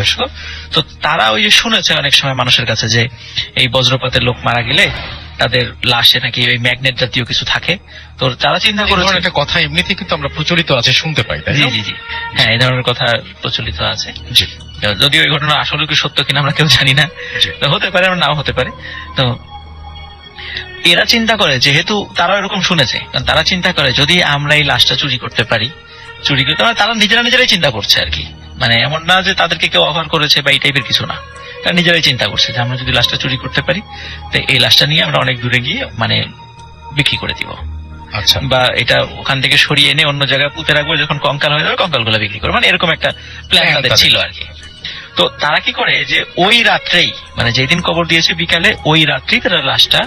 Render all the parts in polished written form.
বয়স্ক। তো তারা ওই যে শুনেছে অনেক সময় মানুষের কাছে যে এই বজ্রপাতের লোক মারা গেলে তাদের লাশে নাকি ওই ম্যাগনেট জাতীয় কিছু থাকে। তো তারা চিন্তা করেছে, একটা কথা এমনিতে কিন্তু আমরা প্রচলিত আছে শুনতে পাই, তাই জি না? জি জি, হ্যাঁ এই ধরনের কথা প্রচলিত আছে। জি যদিও এই ঘটনা আসলে কি সত্য কিনা আমরা কেউ জানি না, জি। তো হতে পারে নাও হতে পারে। তো এরা চিন্তা করে, যেহেতু তারা এরকম শুনেছে, কারণ তারা চিন্তা করে যদি আমরা এই লাশটা চুরি করতে পারি, চুরি করতে পারে, তারা নিজেরাই চিন্তা করছে আর কি। মানে এমন না যে তাদেরকে কেউ অফার করেছে বা এই টাইপের কিছু না, তারা নিজেরাই চিন্তা করছে যে আমরা যদি লাশটা চুরি করতে পারি তো এই লাশটা নিয়ে আমরা অনেক দূরে গিয়ে মানে বিক্রি করে দিব, আচ্ছা, বা এটা ওখান থেকে সরিয়ে এনে অন্য জায়গায় পুঁতে রাখবো, যখন কঙ্কাল হয়ে যাবে কঙ্কাল গুলো বিক্রি করবো, মানে এরকম একটা প্ল্যান তাদের ছিল আর কি। তো তারা কি করে যে ওই রাত্রেই, মানে যেদিন কবর দিয়েছে বিকালে, ওই রাত্রেই তারা লাশটা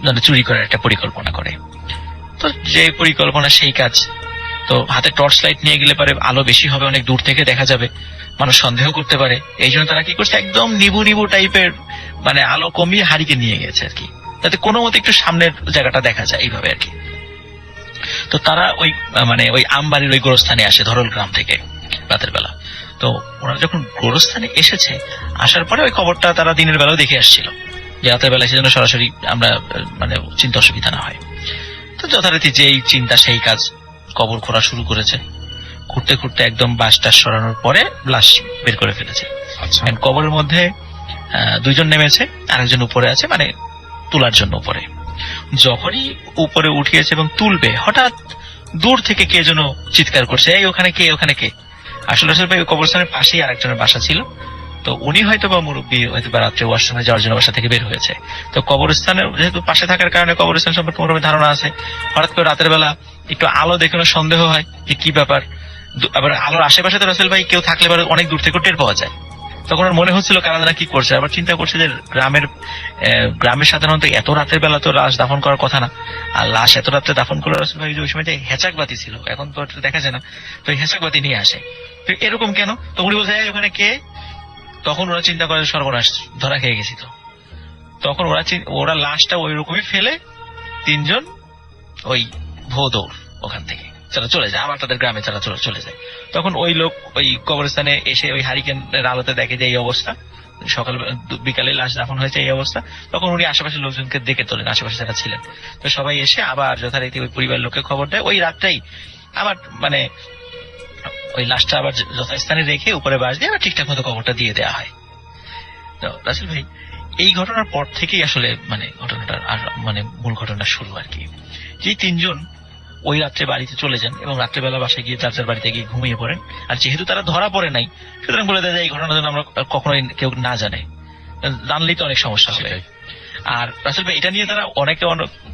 মানে চুরি করার একটা পরিকল্পনা করে। তো যে পরিকল্পনা সেই কাজ। তো হাতে টর্চ লাইট নিয়ে গেলে পারে আলো বেশি হবে, অনেক দূর থেকে দেখা যাবে, মানুষ সন্দেহ করতে পারে। এই জন্য তারা কি করছে, একদম নিবু নিবু টাইপের মানে আলো কমিয়ে হারিকে নিয়ে গেছে আর কি, যাতে কোনো মতে একটু সামনের জায়গাটা দেখা যায়, এইভাবে আর কি। তো তারা ওই মানে ওই আমবাড়ির ওই গোরস্থানে আসে ধরল গ্রাম থেকে রাতের বেলা। তো ওরা যখন গোরস্থানে এসেছে, আসার পরে ওই খবরটা তারা দিনের বেলাও দেখে আসছিল, যে রাতের বেলা সেজন্য সরাসরি আমরা মানে চিন্তা অসুবিধা না হয়। তো যথারীতি যেই চিন্তা সেই কাজ, কবর খোঁড়া শুরু করেছে। খুঁড়তে খুঁড়তে একদম বাঁশটা সরানোর পরে লাশ বের করে ফেলেছে। আচ্ছা, কবরের মধ্যে দুইজন নেমেছে, আরেকজন উপরে আছে, মানে তোলার জন্য উপরে। যখনই উপরে উঠিয়েছে এবং তুলবে, হঠাৎ দূর থেকে কে যেন চিৎকার করছে, এই ওখানে কে, ওখানে কে। আসলে আসলে ভাই কবরস্থানের পাশেই আরেকজনের বাসা ছিল। তো উনি হয়তো বা মুরব্বী, হয়তো বা রাত্রে ওয়াশরুমে যাওয়ার জন্য বাসা থেকে বের হয়েছে। তো কবরস্থানের যেহেতু পাশে থাকার কারণে কবরস্থান সম্পর্কে মোটামুটি ধারণা আছে। হঠাৎ করে রাতের বেলা একটু আলো দেখে সন্দেহ হয় যে কি ব্যাপার। আবার আলোর আশেপাশে তো রাসেল ভাই কেউ থাকলে অনেক দূর থেকে টের পাওয়া যায়। তখন আর মনে হচ্ছিল কারা কি করছে। আবার চিন্তা করছে যে গ্রামের সাধারণত এত রাতের বেলা তো লাশ দাফন করার কথা না, আর লাশ এত রাত্রে দাফন করলে রাসেল ভাই ওই সময় যে হেঁচাক বাতি ছিল, এখন তো দেখা যায় না, তো হেঁচাক বাতি নিয়ে আসে। তো এরকম কেন? তো উনি বলছে ওখানে কে। তখন ওরা চিন্তা করে সর্বনাশ, ধরা খেয়ে গেছি। তো তখন ওরা লাশটা ওই রকমই ফেলে তিনজন ওই ভো দৌড় ওখান থেকে তারা চলে যায়, আবার তাদের গ্রামে তারা চলে যায়। তখন ওই লোক ওই কবরস্থানে এসে ওই হারিকেনের আলোতে দেখে যে এই অবস্থা, সকাল বিকালে লাশ দাফন হয়েছে এই অবস্থা। তখন উনি আশেপাশের লোকজনকে ডেকে তোলেন, আশেপাশে যারা ছিলেন। তো সবাই এসে আবার যথারীতি ওই পরিবারের লোককে খবর দেয়। ওই রাতটাই আবার মানে ওই লাশটা আবার যথাস্থানে রেখে উপরে বাঁশ দিয়ে আবার ঠিকঠাক মতো খবরটা দিয়ে দেওয়া হয়। তো রাসেল ভাই এই ঘটনার পর থেকেই আসলে মানে ঘটনাটার আর মানে মূল ঘটনা শুরু আর কি। যে তিনজন ওই রাত্রে বাড়িতে চলে যান এবং রাত্রেবেলা বাসায় গিয়ে যার বাড়িতে গিয়ে ঘুমিয়ে পড়েন। আর যেহেতু তারা ধরা পড়ে নাই, সুতরাং বলে দেয় এই ঘটনা যেন আমরা কখনোই কেউ না জানে, জানলেই তো অনেক সমস্যা হবে। আর রাসেল ভাই এটা নিয়ে তারা অনেকে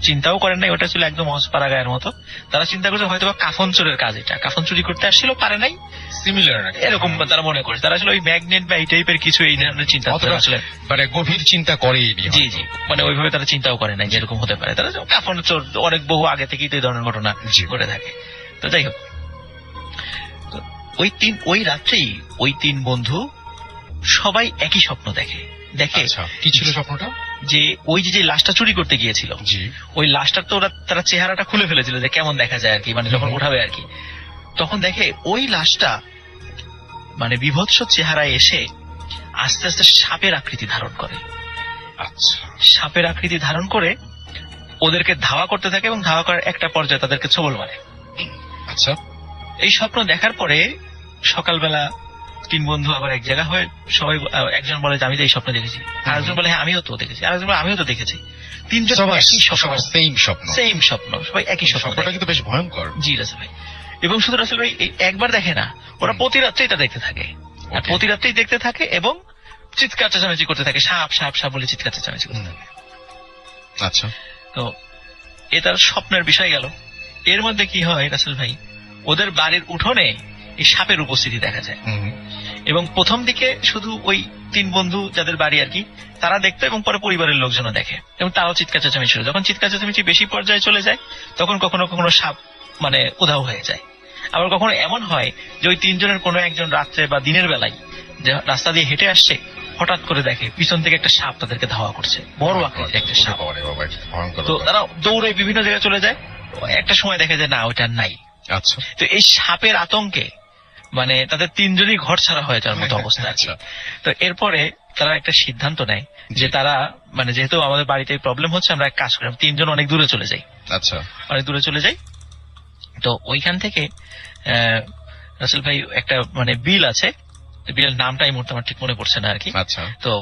চিন্তাও করেন নাই, ওটা ছিল একদম অসপাড়া গায়ের মতো। তারা চিন্তা করছে হয়তো বা কাফন চোরের কাজ, এটা কাফন চুরি করতে আসছিল, পারে নাই, সিমিলার এরকম তারা মনে করে। তারা আসলে ওই ম্যাগনেট বা এই টাইপের কিছু এই ধরনের চিন্তা আসলে মানে গভীর চিন্তা করেনি। জি জি, মানে ওইভাবে তারা চিন্তাও করে নাই যে এরকম হতে পারে। তারা কাফন চোর অনেক বহু আগে থেকেই তো এই ধরনের ঘটনা ঘটে থাকে। তো যাই হোক, ওই রাত্রেই ওই তিন বন্ধু সবাই একই স্বপ্ন দেখে। কি ছিল স্বপ্নটা? যে ওই যে লাশটা চুরি করতে গিয়েছিল, ওই লাশটার তো তারা চেহারাটা খুলে ফেলেছিল যে কেমন দেখা যায় আর কি, মানে যখন উঠাবে আর কি। তখন দেখে ওই লাশটা মানে বিভৎস চেহারায় এসে আস্তে আস্তে সাপের আকৃতি ধারণ করে। আচ্ছা, সাপের আকৃতি ধারণ করে ওদেরকে ধাওয়া করতে থাকে এবং ধাওয়া করার একটা পর্যায়ে তাদেরকে ছোবল মারে। আচ্ছা, এই স্বপ্ন দেখার পরে সকালবেলা তিন বন্ধু আবার এক জায়গা হয়ে সবাই, একজন বলে যে আমি তো এই স্বপ্ন দেখেছি, আরেকজন বলে হ্যাঁ আমিও তো দেখেছি, আরেকজন বলে আমিও তো দেখেছি। তিনজন সেম স্বপ্ন, সবাই একই স্বপ্ন। কিন্তু বেশ ভয়ঙ্কর। জি রাসেল ভাই, এবং শুধু রাসেল ভাই একবার দেখে না, ওরা প্রতি রাত্রেই এটা দেখতে থাকে, আর প্রতি রাত্রেই দেখতে থাকে এবং চিৎকার চেঁচামেচি করতে থাকে, সাপ সাপ সাপ বলে চিৎকার চেঁচামেচি করতে থাকে। আচ্ছা, তো এ তার স্বপ্নের বিষয় গেল। এর মধ্যে কি হয় রাসেল ভাই, ওদের বাড়ির উঠোনে এই সাপের উপস্থিতি দেখা যায়। এবং প্রথম দিকে শুধু ওই তিন বন্ধু যাদের বাড়ি আর কি তারা দেখতো, এবং পরে পরিবারের লোকজনও দেখে, এবং তারাও চিৎকার চেঁচামেচি শুরু। যখন চিৎকার চেঁচামেচি বেশি পর্যায়ে চলে যায়, তখন কখনো কখনো সাপ মানে উধাও হয়ে যায়। আবার কখনো এমন হয় যে ওই তিনজনের কোনো একজন রাত্রে বা দিনের বেলায় যে রাস্তা দিয়ে হেঁটে আসছে, হঠাৎ করে দেখে পিছন থেকে একটা সাপ তাদেরকে ধাওয়া করছে, বড় আকৃতির একটা সাপ। তো তারা দৌড়ে বিভিন্ন জায়গায় চলে যায়, একটা সময় দেখে যে না ওইটা নাই। আচ্ছা, তো এই সাপের আতঙ্কে মানে তাদের তিনজনই ঘর ছাড়া হয়ে যাওয়ার মতো অবস্থা আছে। আচ্ছা তো এরপরে তারা একটা সিদ্ধান্ত নেয় যে তারা মানে যেহেতু আমাদের বাড়িতে প্রবলেম হচ্ছে, আমরা এক কাজ করি, আমরা তিনজন অনেক দূরে চলে যাই, আচ্ছা অনেক দূরে চলে যাই। তো ওইখান থেকে রাসেল ভাই একটা মানে বিল আছে, বিলের নামটা এই মুহূর্তে আমার ঠিক মনে পড়ছে না আর কি। আচ্ছা তো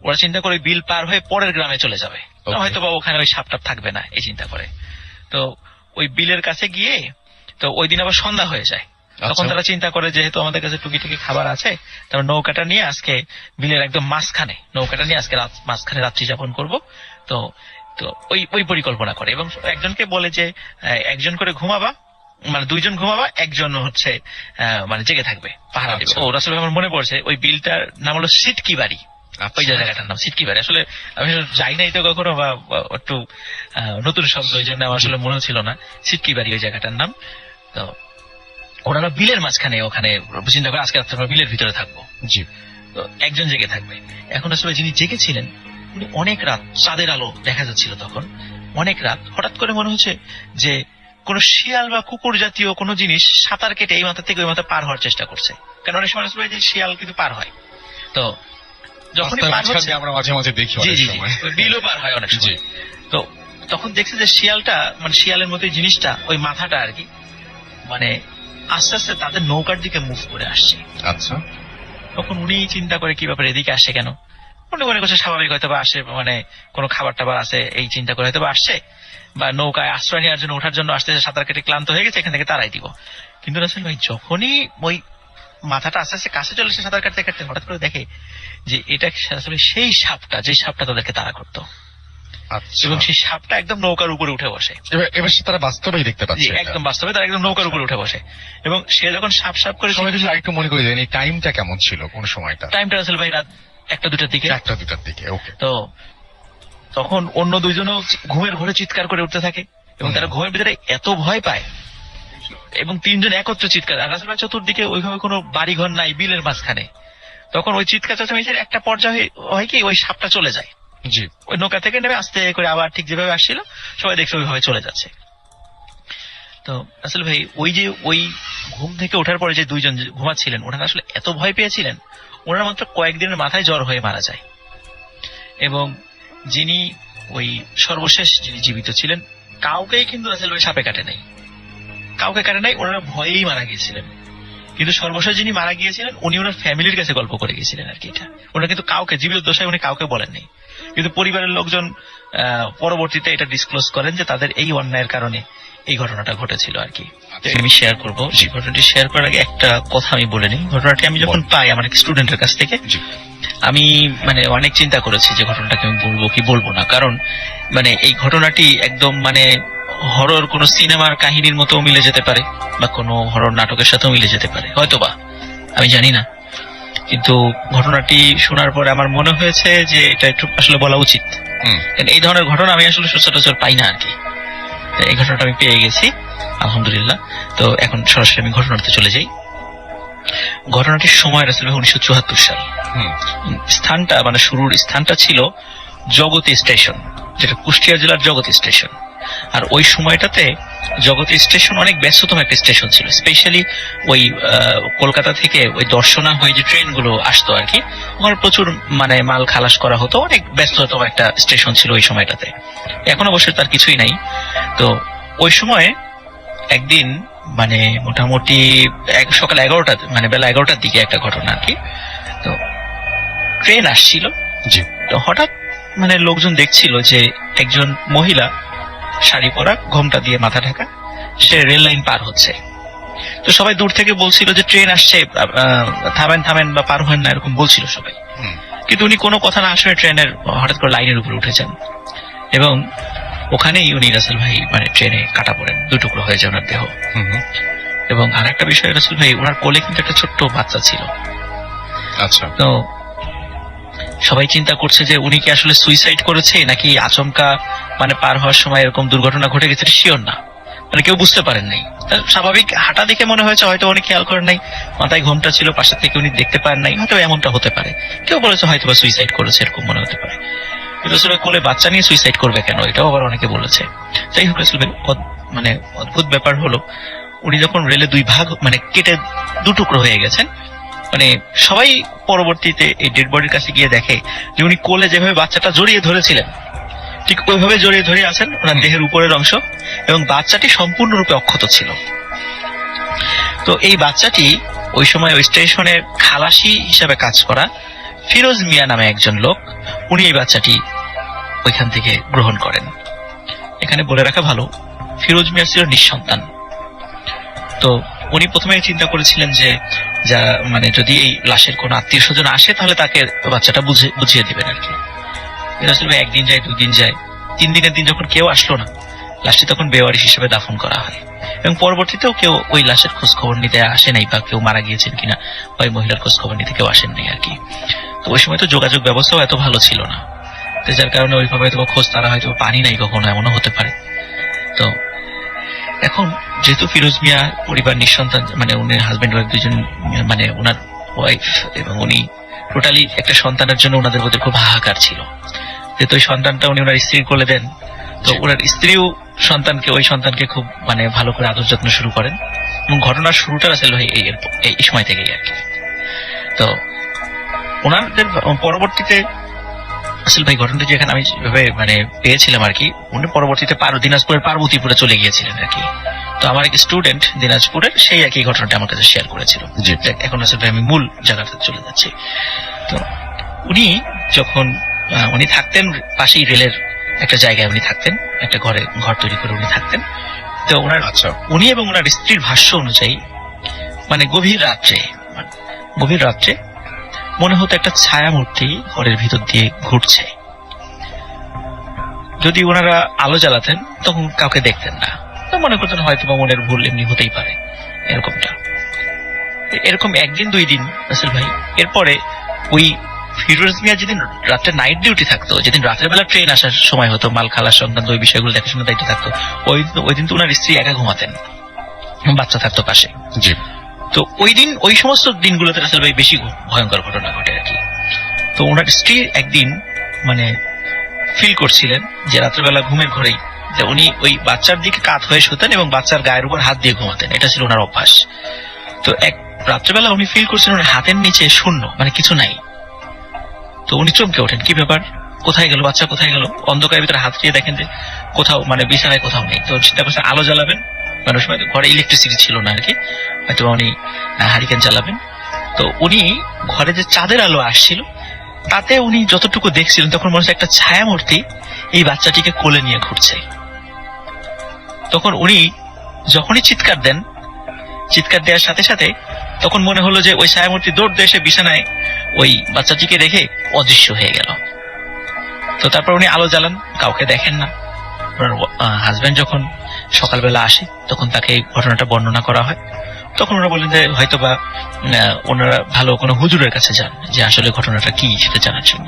ওরা চিন্তা করে বিল পার হয়ে পরের গ্রামে চলে যাবে, Okay. হয়তো বা ওখানে ওই সাপটাপ থাকবে না এই চিন্তা করে। তো ওই বিলের কাছে গিয়ে তো ওই দিন আবার সন্ধ্যা হয়ে যায়। তখন আচ্ছা। তারা চিন্তা করে যেহেতু আমাদের কাছে টুকি টুকি খাবার আছে, তারপর নৌকাটা নিয়ে আজকে বিলের একদম মাঝখানে নৌকাটা নিয়ে আজকে মাঝখানে রাত্রি যাপন করব। তো তো ওই ওই পরিকল্পনা করে এবং একজনকে বলে যে একজন করে ঘুমাবা, মানে দুইজন ঘুমাবা, একজন হচ্ছে মানে জেগে থাকবে, পাহারা দেবে। আচ্ছা। ও রাসেল ভাই, আমার মনে পড়ছে ওই বিলটার নাম হলো সিটকি বাড়ি। ওই জায়গাটার নাম সিটকি বাড়ি। আসলে আমি যাই নাই তো কখনো, বা একটু নতুন শব্দ, ওই জন্য আমার আসলে মনে ছিল না সিটকি বাড়ি ওই জায়গাটার নাম। তো ওনারা বিলের মাঝখানে ওখানে চিন্তা করে আজকে রাত্রে আমরা বিলের ভিতরে থাকবো। জি তো একজন জেগে থাকবে। এখন আসলে যিনি জেগেছিলেন উনি অনেক রাত, চাঁদের আলো দেখা যাচ্ছিল তখন, অনেক রাত। হঠাৎ করে মনে হচ্ছে যে কোন শিয়াল বা কুকুর জাতীয় কোন জিনিস সাঁতার কেটে এই মাথা থেকে ওই মাথা পার হওয়ার চেষ্টা করছে। কারণ অনেক সময় আসলে যে শিয়াল কিন্তু পার হয়, তো যখনই রাস্তার পার হচ্ছে, মাঝখানে আমরা মাঝে মাঝে দেখি জি অনেক জি জি, সময়। ওই বিলও পার হয় অনেক জি সময়। তো তখন দেখছে যে শিয়ালটা মানে শিয়ালের মতো জিনিসটা ওই মাথাটা আর কি মানে আস্তে আস্তে তাদের নৌকার দিকে মুভ করে আসছে। আচ্ছা তখন উনি চিন্তা করে কি ব্যাপারে এদিকে আসছে কেন, মনে মনে করছে স্বাভাবিক হয়তো বা আসে, মানে কোনো খাবার টাবার আছে এই চিন্তা করে হয়তো বা আসছে, বা নৌকায় আশ্রয় নেওয়ার জন্য ওঠার জন্য আসতে সাঁতার কেটে ক্লান্ত হয়ে গেছে, এখান থেকে তারাই দিব। কিন্তু রাসেল ভাই যখনই ওই মাথাটা আস্তে আস্তে কাছে চলে এসে সাঁতার কাটতে কাটতে হঠাৎ করে দেখে যে এটা আসলে সেই সাপটা, যে সাপটা তাদেরকে তাড়া করতো, আচ্ছা। এবং সেই সাপটা একদম নৌকার উপরে উঠে বসে। এবার সে তারা বাস্তবেই দেখতে জি, পাচ্ছে একদম বাস্তবে তারা একদম নৌকার উপরে উঠে বসে। এবং সে যখন সাপ সাপ করে, সময়টা যদি আরেকটু মনে করে দেন, এই টাইমটা কেমন ছিল, কোন সময়টা? টাইমটা রাসেল ভাই রাত 1টা-2টার দিকে। 1টা-2টার দিকে, ওকে। তো তখন অন্য দুইজনও ঘুমের ঘরে চিৎকার করে উঠতে থাকে এবং তারা ঘুমের ভিতরে এত ভয় পায় এবং তিনজন একত্রে চিৎকার। আর রাসেল ভাই চতুর্দিকে ওইভাবে কোনো বাড়িঘর নাই, বিলের মাঝখানে। তখন ওই চিৎকার চেঁচামেচির একটা পর্যায়ে হয় কি, ওই সাপটা চলে যায় জি ওই নৌকা থেকে নেমে আস্তে করে আবার ঠিক যেভাবে আসছিল সবাই দেখছে ওইভাবে চলে যাচ্ছে। তো রাসেল ভাই ওই যে ওই ঘুম থেকে ওঠার পরে যে দুইজন ঘুমাচ্ছিলেন ওনারা আসলে এত ভয় পেয়েছিলেন, ওনারা মাত্র কয়েকদিনের মাথায় জ্বর হয়ে মারা যায়। এবং যিনি ওই সর্বশেষ যিনি জীবিত ছিলেন, কাউকেই কিন্তু রাসেল ভাই সাপে কাটে নাই, কাউকে কাটে নাই, ওনারা ভয়েই মারা গিয়েছিলেন। কিন্তু সর্বশেষ যিনি মারা গিয়েছিলেন উনি ওনার ফ্যামিলির কাছে গল্প করে গিয়েছিলেন আর কি। এটা ওনারা কিন্তু কাউকে, জীবিত দশায় উনি কাউকে বলেননি, কিন্তু পরিবারের লোকজন পরবর্তীতে এটা ডিসক্লোজ করেন যে তাদের এই অন্যায়ের কারণে এই ঘটনাটা ঘটেছিল আর কি। তো আমি শেয়ার করবো, সেই ঘটনাটি শেয়ার করার আগে একটা কথা আমি বলে নিই। ঘটনাটি আমি যখন পাই আমার এক স্টুডেন্টের কাছ থেকে, জি আমি মানে অনেক চিন্তা করেছি যে ঘটনাটাকে আমি বলবো কি বলবো না, কারণ মানে এই ঘটনাটি একদম মানে হরর কোন সিনেমার কাহিনীর মতো মিলে যেতে পারে বা কোনো হরর নাটকের সাথেও মিলে যেতে পারে হয়তোবা, আমি জানি না। কিন্তু ঘটনাটি শোনার পরে আমার মনে হয়েছে যে এটা একটু আসলে বলা উচিত। হুম কারণ এই ধরনের ঘটনা আমি আসলে সচরাচর পাই না আর কি। তো এই ঘটনাটা আমি পেয়ে গেছি আলহামদুলিল্লাহ। তো এখন সরাসরি আমি ঘটনাতে চলে যাই। ঘটনাটির সময় রাসেল ভাই 1974 সাল। হুম স্থানটা মানে শুরুর স্থানটা ছিল জগতী স্টেশন, যেটা কুষ্টিয়া জেলার জগতী স্টেশন। আর ওই সময়টাতে জগতী স্টেশন অনেক ব্যস্ততম একটা স্টেশন ছিল, স্পেশালি ওই কলকাতা থেকে ওই দর্শনা হয়ে যে ট্রেনগুলো আসতো আর কি, ওখানে প্রচুর মানে মাল খালাস করা হতো, অনেক ব্যস্ততম একটা স্টেশন ছিল ওই সময়টাতে। এখন অবশ্যই তার কিছুই নাই। তো ওই সময় একদিন মানে মোটামুটি সকাল 11টা মানে বেলা 11টার দিকে একটা ঘটনা আর কি। তো ট্রেন আসছিল, জি তো হঠাৎ মানে লোকজন দেখছিল যে একজন মহিলা শাড়ি পরা, ঘোমটা দিয়ে মাথা ঢাকা, সে রেল লাইন পার হচ্ছে। তো সবাই দূর থেকে বলছিল যে ট্রেন আসছে, থামেন থামেন বা পার হন না, এরকম বলছিল সবাই। হুম কিন্তু উনি কোনো কথা না শুনে ট্রেনের হঠাৎ করে লাইনের উপরে উঠে যান এবং ওখানেই উনি রাসেল ভাই মানে ট্রেনে কাটা পড়েন, দুটুকরো হয়ে যায় ওনার দেহ। হুম হুম, এবং আর একটা বিষয় রাসেল ভাই, ওনার কোলে কিন্তু একটা ছোট্ট বাচ্চা ছিল। আচ্ছা তো সবাই চিন্তা করছে যে উনি কি আসলে সুইসাইড করেছে নাকি আচমকা মানে পার হওয়ার সময় এরকম দুর্ঘটনা ঘটে গেছে, শিওর না, মানে কেউ বুঝতে পারেন নাই। স্বাভাবিক হাঁটা দেখে মনে হয়েছে হয়তো উনি খেয়াল করেন নাই, মাথায় ঘোমটা ছিল, পাশে থেকে উনি দেখতে পারেন নাই, হয়তো এমনটা হতে পারে। কেউ বলেছে হয়তো বা সুইসাইড করেছে, এরকম মনে হতে পারে। কিন্তু আসলে কোলে বাচ্চা নিয়ে সুইসাইড করবে কেন, এটাও আবার অনেকে বলেছে। যাই হোক আসলে মানে অদ্ভুত ব্যাপার হলো, উনি যখন রেলে দুই ভাগ মানে কেটে দুটুকরো হয়ে গেছেন। মানে সবাই পরবর্তীতে এই ডেড বডির কাছে গিয়ে দেখে যে উনি কোলে যেভাবে বাচ্চাটা জড়িয়ে ধরেছিলেন ঠিক ওইভাবে জড়িয়ে ধরে আছেন ওনার দেহের উপরের অংশ, এবং বাচ্চাটি সম্পূর্ণরূপে অক্ষত ছিল। তো এই বাচ্চাটি ওই সময় ওই স্টেশনের খালাসি হিসাবে কাজ করা ফিরোজ মিয়া নামে একজন লোক, উনি এই বাচ্চাটি ওইখান থেকে গ্রহণ করেন। এখানে বলে রাখা ভালো, ফিরোজ মিয়া ছিল নিঃসন্তান। তো উনি প্রথমে চিন্তা করেছিলেন যে যা মানে যদি এই লাশের কোন আত্মীয় স্বজন আসে তাহলে তাকে বাচ্চাটা বুঝিয়ে দিবেন আর কি। আসলে একদিন যায়, 2 দিন যায়, 3 দিনের দিন যখন কেউ আসলো না, লাশটি তখন বেওয়ারিশ হিসেবে দাফন করা হয়। এবং পরবর্তীতেও কেউ ওই লাশের খোঁজ খবর নিতে আসে নাই, বা কেউ মারা গিয়েছেন কিনা ওই মহিলার খোঁজ খবর নিতে কেউ আসেন নাই আর কি। তো ওই সময় তো যোগাযোগ ব্যবস্থাও এত ভালো ছিল না, তো যার কারণে ওইভাবে হয়তো খোঁজ তারা হয়তো পানি নাই কখনো, এমনও হতে পারে। তো এখন যেহেতু ফিরোজ মিয়া পরিবার নিঃসন্তান, মানে উনি হাজবেন্ড ওয়াইফ দুজন, মানে ওনার ওয়াইফ এবং উনি টোটালি একটা সন্তানের জন্য ওনাদের মধ্যে খুব হাহাকার ছিল। যেহেতু ওই সন্তানটা উনি ওনার স্ত্রীর কোলে দেন, তো ওনার স্ত্রীও ওই সন্তানকে খুব মানে ভালো করে আদর যত্ন শুরু করেন, এবং ঘটনার শুরুটা আসলে এই সময় থেকেই আর কি। তো ওনাদের পরবর্তীতে আসলে ভাই ঘটনাটি যেখানে আমি যেভাবে মানে পেয়েছিলাম আর কি, উনি পরবর্তীতে দিনাজপুরের পার্বতীপুরে চলে গিয়েছিলেন আর কি। তো আমার এক স্টুডেন্ট দিনাজপুরের সেই একই ঘটনাটা আমার কাছে শেয়ার করেছিল। এখন আসলে আমি মূল জায়গাতে চলে যাচ্ছি। তো উনি থাকতেন পাশেই রেলের একটা জায়গায়, উনি থাকতেন একটা ঘর তৈরি করে উনি থাকতেন। তো উনি এবং ওনার স্ত্রীর ভাষ্য অনুযায়ী মানে গভীর রাত্রে মনে হতো একটা ছায়া মূর্তি ঘরের ভিতর দিয়ে ঘুরছে। যদি ওনারা আলো জ্বালাতেন তখন কাউকে দেখতেন না, তো মনে করতেন হয়তো বা মনের ভুল, এমনি হতেই পারে এরকম 1 দিন 2 দিন রাসেল ভাই। এরপরে ওই ফিরোজ মিয়া যেদিন রাত্রে নাইট ডিউটি থাকতো, যেদিন রাতের বেলা ট্রেন আসার সময় হতো, মাল খালার সংক্রান্ত ওই বিষয়গুলো দেখাশোনার দায়িত্ব থাকতো, ওই দিন তো ওনার স্ত্রী একা ঘুমাতেন, বাচ্চা থাকতো পাশে। তো ওই সমস্ত দিনগুলোতে রাসেল ভাই বেশি ভয়ঙ্কর ঘটনা ঘটে আর কি। তো ওনার স্ত্রী একদিন মানে ফিল করছিলেন যে রাত্রেবেলা ঘুমের ঘরেই যে উনি ওই বাচ্চার দিকে কাত হয়ে শুতেন এবং বাচ্চার গায়ের উপর হাত দিয়ে ঘুমাতেন, এটা ছিল ওনার অভ্যাস। তো রাত্রেবেলা উনি ফিল করছিলেন ওনার হাতের নিচে শূন্য, মানে কিছু নাই। তো উনি চমকে ওঠেন, কি ব্যাপার, কোথায় গেল বাচ্চা, কোথায় গেল? অন্ধকারের ভিতরে হাত দিয়ে দেখেন যে কোথাও মানে বিছানায় কোথাও নেই। তো চিন্তা করছেন আলো জ্বালাবেন, মানে সময় ঘরে ইলেকট্রিসিটি ছিল না আর কি, হয়তো উনি হারিকেন জ্বালাবেন। তো উনি ঘরে যে চাঁদের আলো আসছিল তাতে উনি যতটুকু দেখছিলেন তখন মনে হচ্ছে একটা ছায়ামূর্তি এই বাচ্চাটিকে কোলে নিয়ে ঘুরছে। তখন উনি যখনই চিৎকার দেওয়ার সাথে সাথে তখন মনে হলো যে ওই ছায়ামূর্তি দৌড় দিয়ে এসে বিছানায় ওই বাচ্চাটিকে রেখে অদৃশ্য হয়ে গেল। তো তারপর উনি আলো জ্বালান, কাউকে দেখেন না। ওনার হাজবেন্ড যখন সকালবেলা আসে তখন তাকে এই ঘটনাটা বর্ণনা করা হয়। তখন ওরা বললেন যে হয়তো বা ওনারা ভালো কোনো হুজুরের কাছে যান যে আসলে ঘটনাটা কি সেটা জানার জন্য।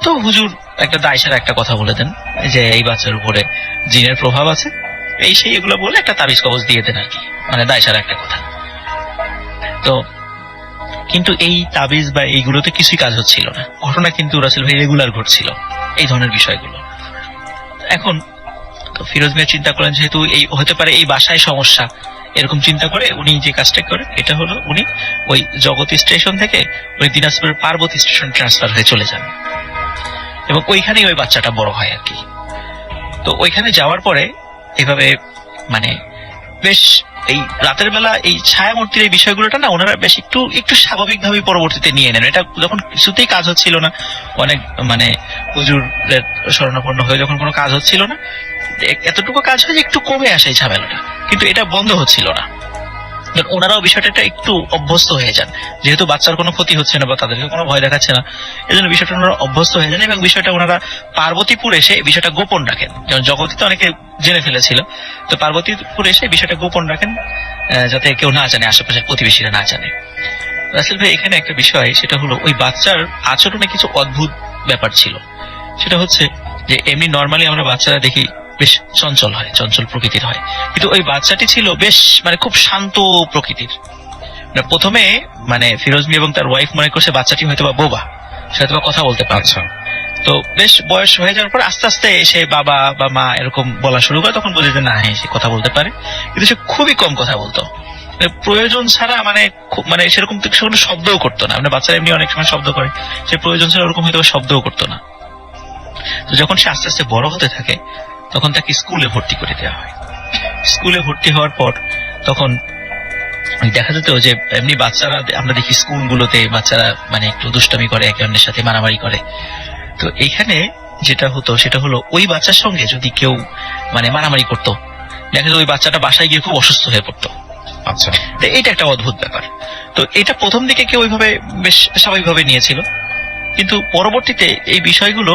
তো হুজুর একটা দায়সারা একটা কথা বলে দেন যে এই বাচ্চার উপরে জিনের প্রভাব আছে, সেই এগুলো বলে একটা তাবিজ কবজ দিয়ে দেন আর কি, মানে দায়সারা একটা কথা। তো কিন্তু এই তাবিজ বা এইগুলোতে কিছুই কাজ হচ্ছিল না, ঘটনা কিন্তু রাসেল ভাই রেগুলার ঘটছিল এই ধরনের বিষয়গুলো। এখন ফিরোজ মিয়া চিন্তা করেন যেহেতু এই হতে পারে এই বাসায় সমস্যা, এরকম চিন্তা করে উনি যে কাজটা করেন এটা হলো উনি ওই জগতী স্টেশন থেকে ওই দিনাজপুরের পার্বতী স্টেশন ট্রান্সফার হয়ে চলে যান এবং ওইখানেই ওই বাচ্চাটা বড় হয় আর কি। তো ওইখানে যাওয়ার পরে এভাবে মানে বেশ এই রাতের বেলা এই ছায়ামূর্তির এই বিষয়গুলোটা না ওনারা বেশ একটু স্বাভাবিকভাবে পরবর্তীতে নিয়ে নেন। এটা যখন কিছুতেই কাজ হচ্ছিল না, অনেক মানে হুজুরের শরণাপন্ন হয়ে যখন কোনো কাজ হচ্ছিল না, এতটুকু কাজ হয় যে একটু কমে আসে এই ঝামেলাটা, কিন্তু এটা বন্ধ হচ্ছিল না। ওনারাও বিষয়টা একটু অভ্যস্ত হয়ে যান, যেহেতু বাচ্চার কোনো ক্ষতি হচ্ছে না বা তাদেরকে কোনো ভয় দেখাচ্ছে না, এই জন্য বিষয়টা ওনারা অভ্যস্ত হয়ে যান এবং বিষয়টা ওনারা পার্বতীপুর এসে বিষয়টা গোপন রাখেন। যেমন জগতীতে অনেকে জেনে ফেলেছিল, তো পার্বতীপুর এসে বিষয়টা গোপন রাখেন যাতে কেউ না জানে, আশেপাশের প্রতিবেশীরা না জানে। রাসেল ভাই এখানে একটা বিষয়, সেটা হলো ওই বাচ্চার আচরণে কিছু অদ্ভুত ব্যাপার ছিল। সেটা হচ্ছে যে এমনি নর্মালি আমরা বাচ্চারা দেখি বেশ চঞ্চল প্রকৃতির হয়, কিন্তু ওই বাচ্চাটি ছিল বেশ মানে খুব শান্ত প্রকৃতির। প্রথমে মানে ফিরোজ মিয়া এবং তার ওয়াইফ মনে করছে বাচ্চাটি হয়তো বা বোবা, সে হয়তো বা কথা বলতে পারছে। তো বেশ বয়স হয়ে যাওয়ার পর আস্তে আস্তে সে বাবা বা মা এরকম বলা শুরু করে, তখন বোঝে যে না হ্যাঁ সে কথা বলতে পারে, কিন্তু সে খুবই কম কথা বলতো। প্রয়োজন ছাড়া মানে মানে সেরকম কোনো শব্দও করতো না। মানে বাচ্চারা এমনি অনেক সময় শব্দ করে, সে প্রয়োজন ছাড়া ওরকম হয়তো শব্দও করতো না। তো যখন সে আস্তে আস্তে বড় হতে থাকে তখন তাকে স্কুলে ভর্তি করে দেওয়া হয়। স্কুলে ভর্তি হওয়ার পর তখন দেখা যেত যে এমনি বাচ্চারা, আমরা দেখি স্কুলগুলোতে বাচ্চারা মানে একটু দুষ্টামি করে, একে অন্যের সাথে মারামারি করে। তো এইখানে যেটা হতো সেটা হলো ওই বাচ্চার সঙ্গে যদি কেউ মানে মারামারি করতো, দেখা যেত ওই বাচ্চাটা বাসায় গিয়ে খুব অসুস্থ হয়ে পড়তো। আচ্ছা, তো এটা একটা অদ্ভুত ব্যাপার। তো এটা প্রথম দিকে কেউ ওইভাবে বেশ স্বাভাবিকভাবে নিয়েছিল, কিন্তু পরবর্তীতে এই বিষয়গুলো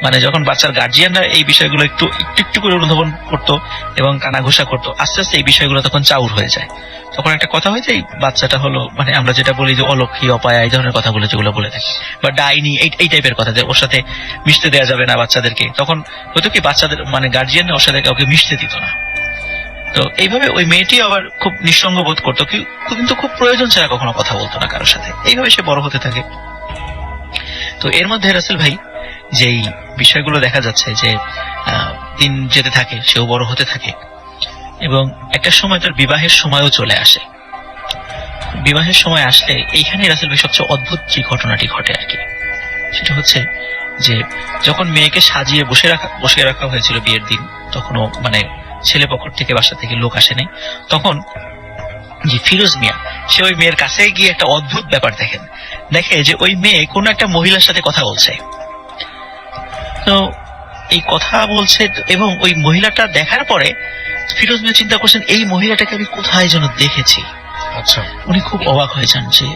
মানে যখন বাচ্চার গার্জিয়ানরা এই বিষয়গুলো একটু একটু করে অনুধাবন করতো এবং কানাঘুষা করতো, আস্তে আস্তে এই বিষয়গুলো তখন চাউর হয়ে যায়। তখন একটা কথা হয় যে এই বাচ্চাটা হলো মানে আমরা যেটা বলি যে অলক্ষী, অপায়া, এই ধরনের কথাগুলো যেগুলো বলে থাকি, বা ডাইনি, এই টাইপের কথা, যে ওর সাথে মিশতে দেওয়া যাবে না বাচ্চাদেরকে। তখন হয়তো কি বাচ্চাদের মানে গার্জিয়ানরা ওর সাথে কাউকে মিশতে দিত না। তো এইভাবে ওই মেয়েটি আবার খুব নিঃসঙ্গ বোধ করতো, কিন্তু খুব প্রয়োজন ছাড়া কখনো কথা বলতো না কারোর সাথে। এইভাবে সে বড় হতে থাকে। তো এর মধ্যে রাসেল ভাই যেই বিষয়গুলো দেখা যাচ্ছে যে দিন যেতে থাকে, সেও বড় হতে থাকে এবং একটা সময় তার বিবাহের সময়ও চলে আসে। বিবাহের সময় আসলে এইখানে রাসেল ভাই সবচেয়ে অদ্ভুত যে ঘটনাটি ঘটে আর কি, সেটা হচ্ছে যে যখন মেয়েকে সাজিয়ে বসিয়ে রাখা হয়েছিল বিয়ের দিন, তখনও মানে ছেলে পক্ষ থেকে বাসা থেকে লোক আসেনি, তখন যে ফিরোজ মিয়া সে ওই মেয়ের কাছে গিয়ে একটা অদ্ভুত ব্যাপার দেখে যে ওই মেয়ে কোন একটা মহিলার সাথে কথা বলছে। তো এই কথা বলছে এবং ওই মহিলাটা দেখার পরে ফিরোজ মিয়া চিন্তা করছেন এই মহিলাটাকে আমি কোথায় যেন দেখেছি। আচ্ছা, উনি খুব অবাক হয়ে যান যে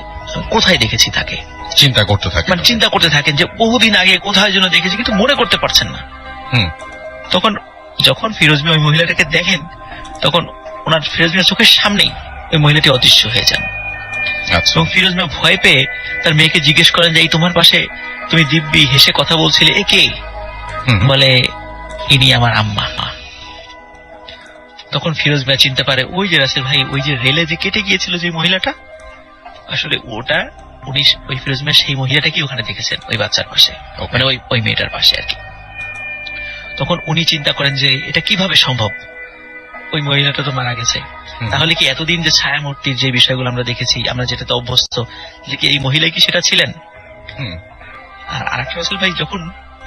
কোথায় দেখেছি তাকে, চিন্তা করতে থাকে, মানে চিন্তা করতে থাকেন যে বহুদিন আগে কোথায় যেন দেখেছি, কিন্তু মনে করতে পারছেন না। তখন যখন ফিরোজ মিয়া ওই মহিলাটাকে দেখেন, তখন ওনার ফিরোজ মিয়ার চোখের সামনেই ওই মহিলাটি অদৃশ্য হয়ে যান। এবং ফিরোজ মিয়া ভয় পেয়ে তার মেয়েকে জিজ্ঞেস করেন যে এই তোমার পাশে তুমি দিব্যি হেসে কথা বলছিলে, এ কে? বলে ইনি আমার আম্মা। তখন ফিরোজ মিয়া চিনতে পারে ওই যে রাসেল ভাই ওই যে রেলে যে কেটে গিয়েছিল যে মহিলাটা, আসলে ওটা উনি ওই ফিরোজ মিয়া সেই মহিলাটাকে ওখানে দেখেছেন ওই বাচ্চার পাশে, মানে ওই মেয়েটার পাশে আর কি। তখন উনি চিন্তা করেন যে এটা কিভাবে সম্ভব, ওই মহিলাটা তো মারা গেছে, তাহলে কি এতদিন যে ছায়ামূর্তির যে বিষয়গুলো আমরা দেখেছি, আমরা যেটাতে অভ্যস্ত, যে কি এই মহিলাই কি সেটা ছিলেন? আর আরেকটা রাসেল ভাই, যখন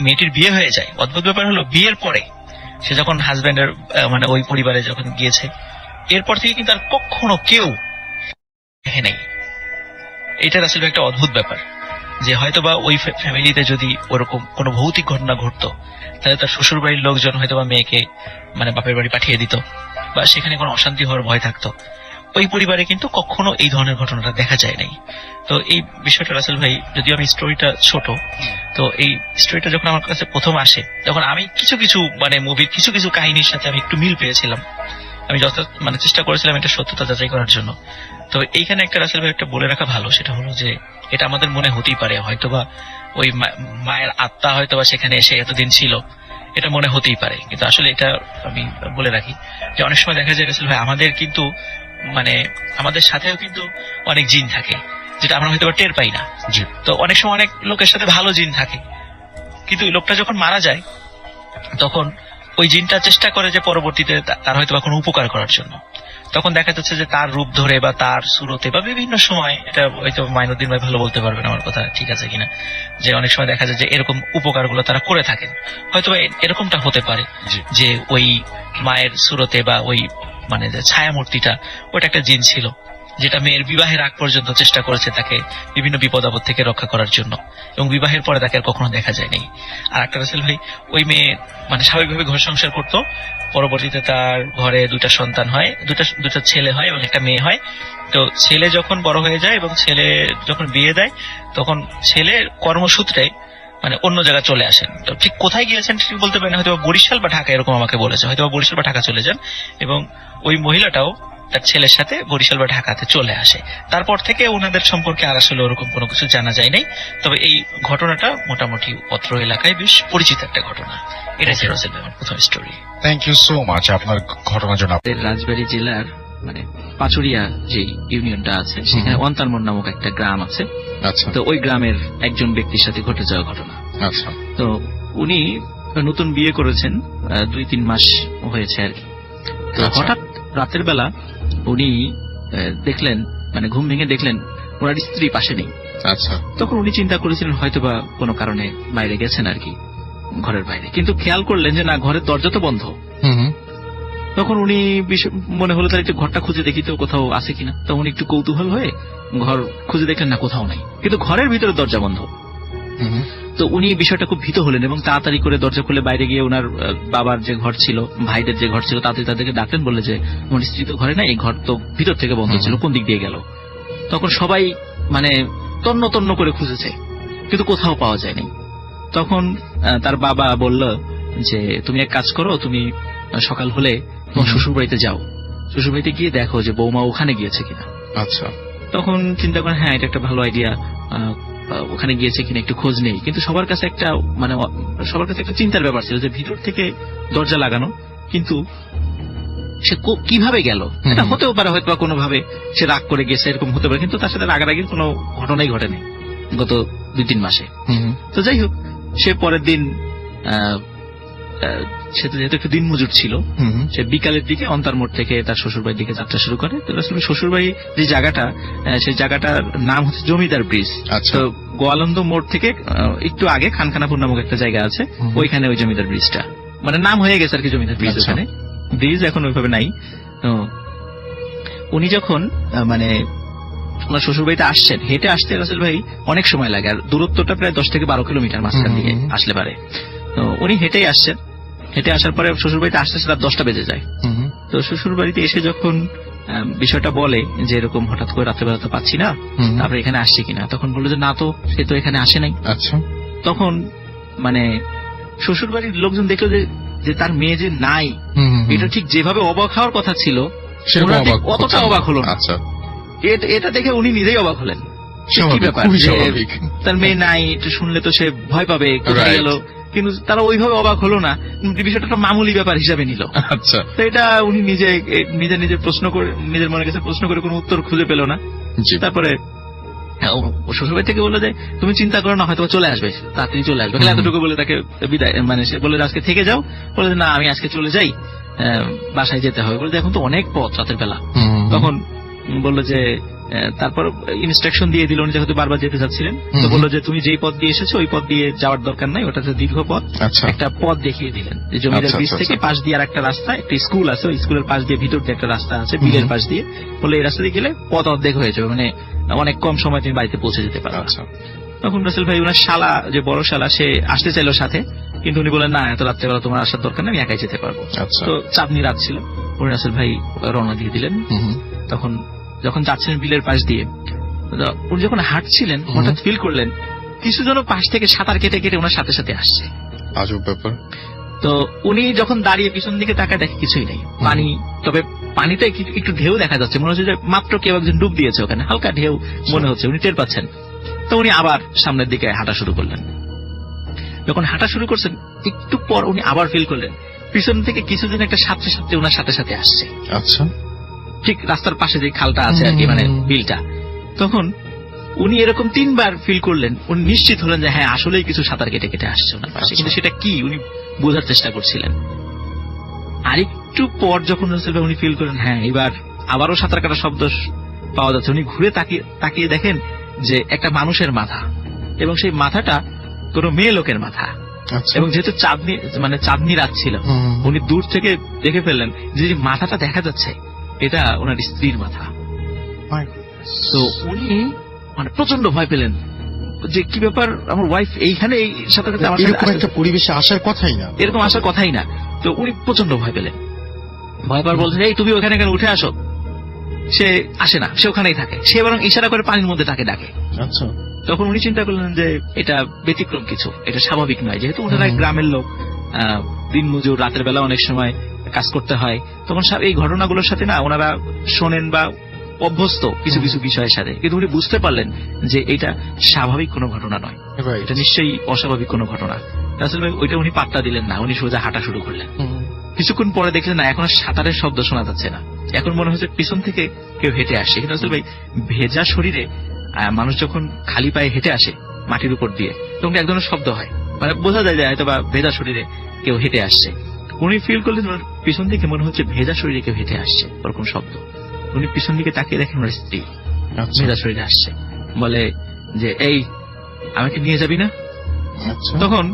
মেয়েটির বিয়ে হয়ে যায়, অদ্ভুত ব্যাপার হলো বিয়ের পরে সে যখন হাজব্যান্ডের মানে ওই পরিবারে যখন গিয়েছে, এরপর থেকে কিন্তু আর কখনো কেউ দেখে নাই। এটা রাসেল ভাই একটা অদ্ভুত ব্যাপার, যে হয়তোবা ওই ফ্যামিলিতে যদি ওরকম কোনো ভৌতিক ঘটনা ঘটতো, তাহলে তার শ্বশুর বাড়ির লোকজন হয়তোবা মেয়েকে মানে বাপের বাড়ি পাঠিয়ে দিত, বা সেখানে কোনো অশান্তি হওয়ার ভয় থাকতো। ওই পরিবারে কিন্তু কখনো এই ধরনের ঘটনাটা দেখা যায় নাই। তো এই বিষয়টা রাসেল ভাই, যদিও আমি স্টোরিটা ছোট, তো এই স্টোরিটা যখন আমার কাছে প্রথম আসে, তখন আমি কিছু মানে মুভির কিছু কাহিনীর সাথে আমি একটু মিল পেয়েছিলাম। আমি মানে চেষ্টা করেছিলাম এটা সত্যতা যাচাই করার জন্য। তো এইখানে একটা রাসেল ভাই একটা বলে রাখা ভালো, সেটা হলো যে এটা আমাদের মনে হতেই পারে হয়তোবা ওই মায়ের আত্মা হয়তোবা সেখানে এসে এতদিন ছিল, এটা মনে হতেই পারে, কিন্তু আসলে এটা আমি বলে রাখি যে অনেক সময় দেখা যায় রাসেল ভাই আমাদের কিন্তু মানে আমাদের সাথেও কিন্তু অনেক জিন থাকে, যেটা আমরা হয়তো টের পাই না। তো অনেক সময় অনেক লোকের সাথে ভালো জিন থাকে, কিন্তু ওই লোকটা যখন মারা যায় তখন ওই জিনটা চেষ্টা করে যে পরবর্তীতে তার হয়তো কোনো উপকার করার জন্য। তখন দেখা যাচ্ছে যে তার রূপ ধরে বা তার সুরতে বা বিভিন্ন সময়, এটা হয়তো মাইনুদ্দিন ভাই ভালো বলতে পারবেন আমার কথা ঠিক আছে কিনা, যে অনেক সময় দেখা যায় যে এরকম উপকারগুলো তারা করে থাকেন। হয়তো এরকমটা হতে পারে যে ওই মায়ের সুরতে বা ওই মানে যে ছায়ামূর্তিটা, ওটা একটা জিন ছিল, যেটা মেয়ের বিবাহের আগ পর্যন্ত চেষ্টা করেছে তাকে বিভিন্ন বিপদ আপদ থেকে রক্ষা করার জন্য, এবং বিবাহের পরে তাকে আর কখনো দেখা যায়নি। আর একটা রাসেল ভাই, ওই মেয়ে মানে স্বাভাবিকভাবে ঘর সংসার করতো, পরবর্তীতে তার ঘরে দুটা সন্তান হয়, দুটা ছেলে হয় এবং একটা মেয়ে হয়। তো ছেলে যখন বড় হয়ে যায় এবং ছেলে যখন বিয়ে দেয়, তখন ছেলে কর্মসূত্রে মানে অন্য জায়গায় চলে আসেন। তো ঠিক কোথায় গিয়েছেন ঠিক বলতে পারেন, হয়তো বরিশাল বা ঢাকা, এরকম আমাকে বলেছে, হয়তো বরিশাল বা ঢাকা চলে যান, এবং ওই মহিলাটাও তার ছেলের সাথে বরিশাল বা ঢাকাতে চলে আসে। তারপর থেকে ওনাদের সম্পর্কে আর আসলে ওরকম কোনো কিছু জানা যায় নাই। তবে এই ঘটনাটা মোটামুটি অত্র এলাকায় বেশ পরিচিত একটা ঘটনা। এটা ছিল রাসেল ভাই আমার প্রথম story. Thank you so much আপনার ঘটনার জন্য। রাজবাড়ী জেলার মানে পাচুরিয়া যে ইউনিয়নটা আছে, সেখানে অন্তারমন নামক একটা গ্রাম আছে। আচ্ছা, তো ওই গ্রামের একজন ব্যক্তির সাথে ঘটে যাওয়া ঘটনা। আচ্ছা, তো উনি নতুন বিয়ে করেছেন, 2-3 মাস হয়েছে আর কি। তো হঠাৎ রাতের বেলা উনি দেখলেন, মানে ঘুম ভেঙে দেখলেন ওনার স্ত্রী পাশে নেই। আচ্ছা। তখন উনি চিন্তা করেছিলেন হয়তোবা কোনো কারণে বাইরে গেছেন আর কি, ঘরের বাইরে, কিন্তু খেয়াল করলেন যে না, ঘরের দরজা তো বন্ধ। তখন উনি মনে হলো তার একটু ঘরটা খুঁজে দেখি তো কোথাও আছে কিনা। তখন একটু কৌতূহল হয়ে ঘর খুঁজে দেখলেন, না কোথাও নাই, কিন্তু ঘরের ভিতরে দরজা বন্ধ। তো উনি বিষয়টা খুব ভীত হলেন এবং তাড়াতাড়ি করে দরজা খুলে বাইরে গিয়ে ওনার বাবার যে ঘর ছিল, ভাইদের যে ঘর ছিল, তাড়াতাড়ি তাদেরকে ডাকলেন, বললে যে আমার স্ত্রী তো ঘরে না, এই ঘর তো ভিতর থেকে বন্ধ ছিল, কোন দিক দিয়ে গেল। তখন সবাই মানে তন্ন তন্ন করে খুঁজেছে, কিন্তু কোথাও পাওয়া যায়নি। তখন তার বাবা বলল যে তুমি এক কাজ করো, তুমি সকাল হলে তোমার শ্বশুর বাড়িতে যাও, শ্বশুর বাড়িতে গিয়ে দেখো যে বৌমা ওখানে গিয়েছে কিনা। আচ্ছা। তখন চিন্তা করেন হ্যাঁ, এটা একটা ভালো আইডিয়া, ওখানে গিয়েছে কিনা একটু খোঁজ নেই। কিন্তু সবার কাছে একটা চিন্তার ব্যাপার ছিল যে ভিতর থেকে দরজা লাগানো, কিন্তু সে কিভাবে গেল, এটা হতেও পারে হয়তো কোনোভাবে সে রাগ করে গেছে, এরকম হতে পারে, কিন্তু তার সাথে রাগারাগির কোনো ঘটনাই ঘটেনি গত 2-3 মাসে। তো যাই হোক, সে পরের দিন সে তো যেহেতু একটু দিন মজুর ছিল, সে বিকালের দিকে অন্তারমোড় থেকে তার শ্বশুরবাড়ির দিকে যাত্রা শুরু করে। তো আসলে শ্বশুরবাড়ি যে জায়গাটা, সেই জায়গাটার নাম হচ্ছে জমিদার ব্রিজ। তো গোয়ালন্দ মোড় থেকে একটু আগে খানখানাপুর নামক একটা জায়গা আছে, ওইখানে ওই জমিদার ব্রিজটা, মানে নাম হয়ে গেছে আর কি জমিদার ব্রিজ। ওখানে ব্রিজ এখন ওইভাবে নাই। তো উনি যখন মানে ওনার শ্বশুরবাড়িতে আসছেন, হেঁটে আসতে রাসেল ভাই অনেক সময় লাগে, আর দূরত্বটা প্রায় 10 থেকে 12 কিলোমিটার মাঝখান দিকে আসলে পারে। তো উনি হেঁটেই আসছেন, হেঁটে আসার পরে শ্বশুরবাড়িতে আসতে রাত 10টা বেজে যায়। তো শ্বশুরবাড়িতে এসে যখন বিষয়টা বলে যে এরকম হঠাৎ করে রাত্রেবেলা তো পাচ্ছি না, তারপরে এখানে আসছে কিনা, তখন বললো যে না তো, সে তো এখানে আসে নাই। আচ্ছা। তখন মানে শ্বশুরবাড়ির লোকজন দেখলো যে তার মেয়ে যে নাই, এটা ঠিক যেভাবে অবাক হওয়ার কথা ছিল অতটা অবাক হলো না। আচ্ছা। এটা দেখে উনি নিজেই অবাক হলেন, কি ব্যাপার, তার মেয়ে নাই, এটা শুনলে তো সে ভয় পাবে, কোথায় গেল, কিন্তু তারা ওইভাবে অবাক হলো না, বিষয়টা একটা মামুলি ব্যাপার হিসাবে নিল। আচ্ছা। তো এটা উনি নিজে প্রশ্ন করে, নিজের মনের কাছে প্রশ্ন করে কোনো উত্তর খুঁজে পেল না। তারপরে শ্বশুরবাড়ি থেকে বললো যে তুমি চিন্তা করো না, হয়তো চলে আসবে, তাড়াতাড়ি চলে আসবে, এতটুকু বলে তাকে বিদায়, মানে সে বলে আজকে থেকে যাও, বলে না আমি আজকে চলে যাই, বাসায় যেতে হবে। বলে এখন তো অনেক পথ রাতের বেলা। তখন বললো যে তারপর ইনস্ট্রাকশন দিয়ে দিল, উনি যেহেতু বারবার যেতে চাচ্ছিলেন, তো বললো যে তুমি যেই পথ দিয়ে এসেছো ওই পথ দিয়ে যাওয়ার দরকার নাই, ওটা দীর্ঘ পথ। একটা পথ দেখিয়ে দিলেন, যে জমিদার ব্রিজ থেকে পাশ দিয়ে আর একটা রাস্তা, একটা স্কুল আছে, ওই স্কুলের পাশ দিয়ে ভিতর দিয়ে একটা রাস্তা আছে, বিলের পাশ দিয়ে, বলে এই রাস্তা দিয়ে গেলে পথ অর্ধেক হয়ে যাবে, মানে অনেক কম সময় তুমি বাড়িতে পৌঁছে যেতে পারো। তখন রাসেল ভাই ওনার শালা, যে বড় শালা, সে আসতে চাইলো সাথে, কিন্তু উনি বলেন না, এত রাত্রেবেলা তোমার আসার দরকার নেই, আমি একাই যেতে পারবো। তো চাঁদনি রাত ছিল, উনি রাসেল ভাই রওনা দিয়ে দিলেন। তখন যখন যাচ্ছিলেন বিলের পাশ দিয়ে, উনি যখন হাঁটছিলেন হঠাৎ ফিল করলেন কিছু জন পাশ থেকে সাঁতার কেটে কেটে ওনার সাথে সাথে আসছে। আজব ব্যাপার। তো উনি যখন দাঁড়িয়ে পিছন দিকে তাকায়, দেখে কিছুই নেই, পানি, তবে পানিতে একটু ঢেউ দেখা যাচ্ছে, মনে হচ্ছে যে মাত্র কেউ একজন ডুব দিয়েছে ওখানে, হালকা ঢেউ মনে হচ্ছে, উনি টের পাচ্ছেন। তো উনি আবার সামনের দিকে হাঁটা শুরু করলেন। যখন হাঁটা শুরু করছেন একটু পর উনি আবার ফিল করলেন পিছন থেকে কিছুদিন একটা সাথে সাথে ওনার সাথে সাথে আসছে। আচ্ছা। ঠিক রাস্তার পাশে যে খালটা আছে আর কি, মানে বিলটা। তখন উনি এরকম 3 বার ফিল করলেন, উনি নিশ্চিত হলেন যে হ্যাঁ আসলেই কিছু সাঁতার কেটে কেটে আসছে ওনার পাশে, কিন্তু সেটা কি উনি বোঝার চেষ্টা করছিলেন। আরেকটু পর যখন উনি ফিল করেন হ্যাঁ এবার আবারও সাঁতার কাটার শব্দ পাওয়া যাচ্ছে, উনি ঘুরে তাকিয়ে দেখেন যে একটা মানুষের মাথা, এবং সেই মাথাটা কোনো মেয়ে লোকের মাথা। এবং যেহেতু চাঁদনি রাত ছিল, উনি দূর থেকে দেখে ফেললেন যে মাথাটা দেখা যাচ্ছে এটা ওনার স্ত্রীর মাথা। তো উনি মানে প্রচন্ড ভয় পেলেন যে কি ব্যাপার, আমার ওয়াইফ এইখানে এই সাথে সাথে আমার এরকম একটা পরিবেশে আসার কথাই না, এরকম আসার কথাই না। তো উনি প্রচন্ড ভয় পেলেন, ভয় পাওয়ার বলছেন এই তুমি ওখানে কেন, উঠে আসো। সে আসে না, সে ওখানেই থাকে, সে বরং ইশারা করে পানির মধ্যে তাকে ডাকে। আচ্ছা। তখন উনি চিন্তা করলেন যে এটা ব্যতিক্রম কিছু, এটা স্বাভাবিক নয়, যেহেতু ওনারা গ্রামের লোক, দিন মজুর, রাতের বেলা অনেক সময় কাজ করতে হয়, তখন এই ঘটনাগুলোর সাথে না ওনারা শোনেন বা অভ্যস্ত কিছু কিছু বিষয়ের সাথে, কিন্তু উনি বুঝতে পারলেন যে এটা স্বাভাবিক কোনো ঘটনা নয়, এটা নিশ্চয়ই অস্বাভাবিক কোনো ঘটনা। আসলে ওইটা উনি পাত্তা দিলেন না, উনি সোজা হাঁটা শুরু করলেন। কিছুক্ষণ পরে দেখলেন না, এখন সাঁতারের শব্দ শোনা যাচ্ছে না, এখন মনে হচ্ছে পিছন থেকে কেউ হেঁটে আসে। কিন্তু আসলে ভাই ভেজা শরীরে মানুষ যখন খালি পায়ে হেঁটে আসে মাটির উপর দিয়ে, তখন এক ধরনের শব্দ হয়, মানে বোঝা যায় যে হয়তো বা ভেজা শরীরে কেউ হেঁটে আসছে। উনি ফিল করলেন পিছন থেকে মনে হচ্ছে ভেজা শরীরে কেউ হেঁটে আসছে, ওরকম শব্দ। উনি পিছন দিকে তাকিয়ে দেখেন ওনার স্ত্রী আচ্ছা মৃদা শরীরে আসছে, বলে যে এই আমাকে নিয়ে যাবি না? আচ্ছা তখন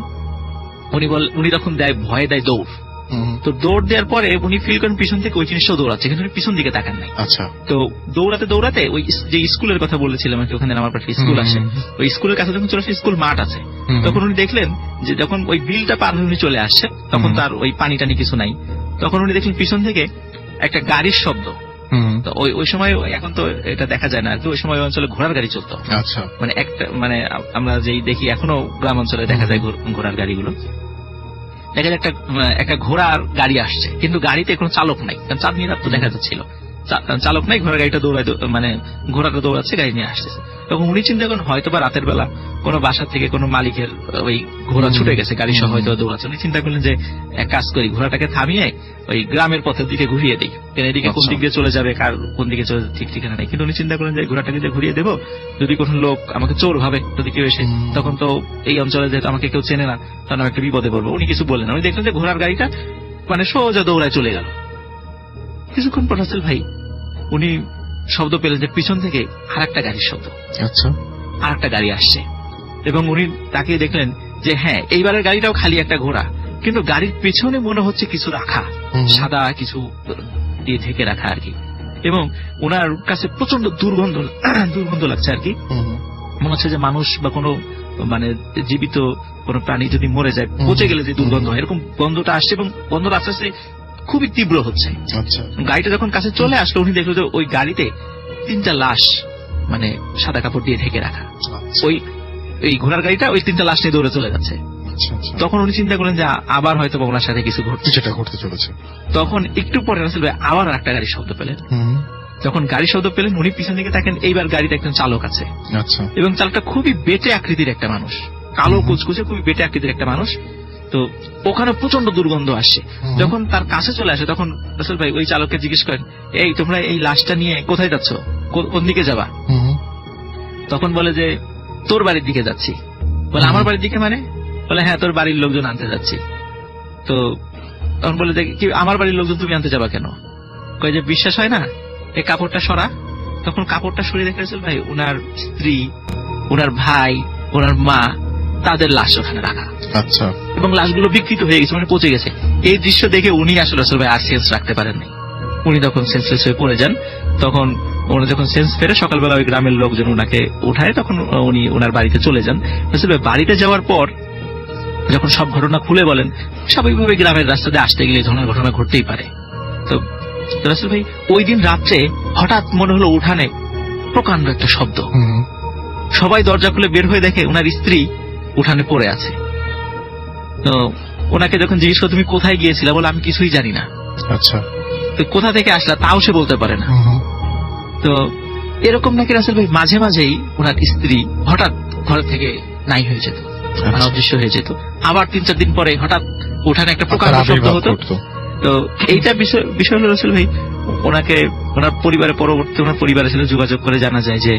উনি তখন দেয়, ভয়ে দেয় দৌড়। হুম, তো দৌড় দেওয়ার পরে উনি ফিল করেন পিছন থেকে ওই জিনিসটাও দৌড়াচ্ছে, কিন্তু উনি পিছন দিকে তাকান নাই। আচ্ছা তো দৌড়াতে দৌড়াতে ওই যে স্কুলের কথা বলেছিলাম আর কি, ওখানে আমার পাশে স্কুল আসে, ওই স্কুলের কাছে যখন চলে আসে, স্কুল মাঠ আছে, তখন উনি দেখলেন যে যখন ওই বিলটা পার হয়ে উনি চলে আসছে, তখন তার ওই পানি টানি কিছু নাই। তখন উনি দেখলেন পিছন থেকে একটা গাড়ির শব্দ। হুম, তো ওই সময়, এখন তো এটা দেখা যায় না আর কি, ওই সময় ওই অঞ্চলে ঘোড়ার গাড়ি চলতো। আচ্ছা মানে একটা মানে আমরা যেই দেখি এখনো গ্রাম অঞ্চলে দেখা যায় ঘোড়ার গাড়িগুলো, দেখা যায় একটা ঘোড়ার গাড়ি আসছে, কিন্তু গাড়িতে কোনো চালক নাই, কারণ চাঁদনি রাত তো দেখা যাচ্ছিল, চালক নাই, ঘোড়ার গাড়িটা মানে ঘোড়াটা দৌড়াচ্ছে, গাড়ি নিয়ে আসতেছে। তখন উনি চিন্তা করেন হয়তো বা রাতের বেলা কোনো বাসা থেকে কোনো মালিকের ওই ঘোড়া ছুটে গেছে, গাড়ি সহ হয়তো দৌড়াচ্ছে। উনি চিন্তা করলেন যে এক কাজ করি, ঘোড়াটাকে থামিয়ে ওই গ্রামের পথের দিকে ঘুরিয়ে দিই, এদিকে কোন দিক দিয়ে চলে যাবে, কার কোন দিকে চলে ঠিক ঠিকানা নেই। কিন্তু উনি চিন্তা করেন যে ঘোড়াটাকে যে ঘুরিয়ে দেবো, যদি কোনো লোক আমাকে চোর ভাবে, যদি কেউ এসে, তখন তো এই অঞ্চলে যেহেতু আমাকে কেউ চেনে না, তখন আমি একটা বিপদে পড়বো। উনি কিছু বললেন, উনি দেখলেন যে ঘোড়ার গাড়িটা মানে সোজা দৌড়ায় চলে গেল। কিছুক্ষণ পর রাসেল ভাই উনি শব্দ পেলেন যে পিছন থেকে আর একটা গাড়ির শব্দ, আচ্ছা আর একটা গাড়ি আসছে, এবং উনি তাকিয়ে দেখলেন যে হ্যাঁ, এইবারের গাড়িটাও খালি একটা ঘোড়া, কিন্তু গাড়ির পেছনে মনে হচ্ছে কিছু রাখা, সাদা কিছু দিয়ে ঢেকে রাখা আর কি। এবং ওনার কাছে প্রচন্ড দুর্গন্ধ লাগছে আর কি। মনে হচ্ছে যে মানুষ বা কোনো মানে জীবিত কোনো প্রাণী যদি মরে যায়, পচে গেলে যে দুর্গন্ধ হয়, এরকম গন্ধটা আসছে, এবং গন্ধটা আস্তে আস্তে খুবই তীব্র হচ্ছে। আচ্ছা গাড়িটা যখন কাছে চলে আসলো, উনি দেখলো যে ওই গাড়িতে 3টা লাশ মানে সাদা কাপড় দিয়ে ঢেকে রাখা, ওই ঘোড়ার গাড়িটা ওই 3টা লাশ নিয়ে দৌড়ে চলে যাচ্ছে। তখন উনি চিন্তা করলেন যে আবার হয়তো ওনার সাথে কিছু ঘটতে চলেছে। তখন একটু পরে রাসেল ভাই আবার একটা গাড়ির শব্দ পেলেন। যখন গাড়ির শব্দ পেলেন, উনি পিছন দিকে দেখেন এইবার গাড়িতে একজন চালক আছে, আচ্ছা এবং চালকটা খুবই বেটে আকৃতির একটা মানুষ, কালো কুচকুচে খুবই বেটে আকৃতির একটা মানুষ। তো ওখানে প্রচন্ড দুর্গন্ধ আসছে। যখন তার কাছে চলে আসে, তখন রাসেল ভাই ওই চালককে জিজ্ঞেস করেন, এই তোমরা এই লাশটা নিয়ে কোথায় যাচ্ছ, কোন দিকে যাবা? তখন বলে যে তোর বাড়ির দিকে যাচ্ছি। বলে আমার বাড়ির দিকে মানে? বলে হ্যাঁ, তোর বাড়ির লোকজন আনতে যাচ্ছি। তো তখন বলে যে কি আমার বাড়ির লোকজন তুমি আনতে যাবা কেন? কয় যে বিশ্বাস হয় না, এই কাপড়টা সরা। তখন কাপড়টা সরিয়ে দেখে রাসেল ভাই ওনার স্ত্রী, ওনার ভাই, ওনার মা, তাদের লাশ ওখানে রাখা। আচ্ছা, এবং লাশগুলো বিকৃত হয়ে গেছে, মানে পচে গেছে। এই দৃশ্য দেখে উনি আসলে রাসেল ভাই আর সেন্স রাখতে পারেননি, উনি তখন সেন্সলেস হয়ে পড়ে যান। তখন উনি যখন সেন্স ফেরে, সকালবেলা ওই গ্রামের লোকজন ওনাকে উঠায়, তখন উনি ওনার বাড়িতে চলে যান। রাসেল ভাই বাড়িতে যাওয়ার পর যখন সব ঘটনা খুলে বলেন, স্বাভাবিকভাবে গ্রামের রাস্তাতে আসতে গেলে এই ধরনের ঘটনা ঘটতেই পারে। তো রাসেল ভাই ওই দিন রাত্রে হঠাৎ মনে হলো উঠানে প্রকাণ্ড একটা শব্দ। সবাই দরজা খুলে বের হয়ে দেখে ওনার স্ত্রী উঠানে পড়ে আছে। তো ওনাকে যখন জিজ্ঞেস করে তুমি কোথায় গিয়েছিলা, বলে আমি কিছুই জানি না। আচ্ছা, তো কোথা থেকে আসলা তাও সে বলতে পারে না। তো এরকম নাকি রাসেল ভাই মাঝে মাঝেই ওনার স্ত্রী হঠাৎ ঘর থেকে নাই হয়ে যেত, অদৃশ্য হয়ে যেত। আবার 3-4 দিন পরে হঠাৎ উঠানে একটা প্রকাণ্ড শব্দ হতো। তো এইটা বিষয় হলো রাসেল ভাই ওনাকে ওনার পরিবারের পরবর্তী ওনার পরিবারের সাথে যোগাযোগ করে জানা যায় যে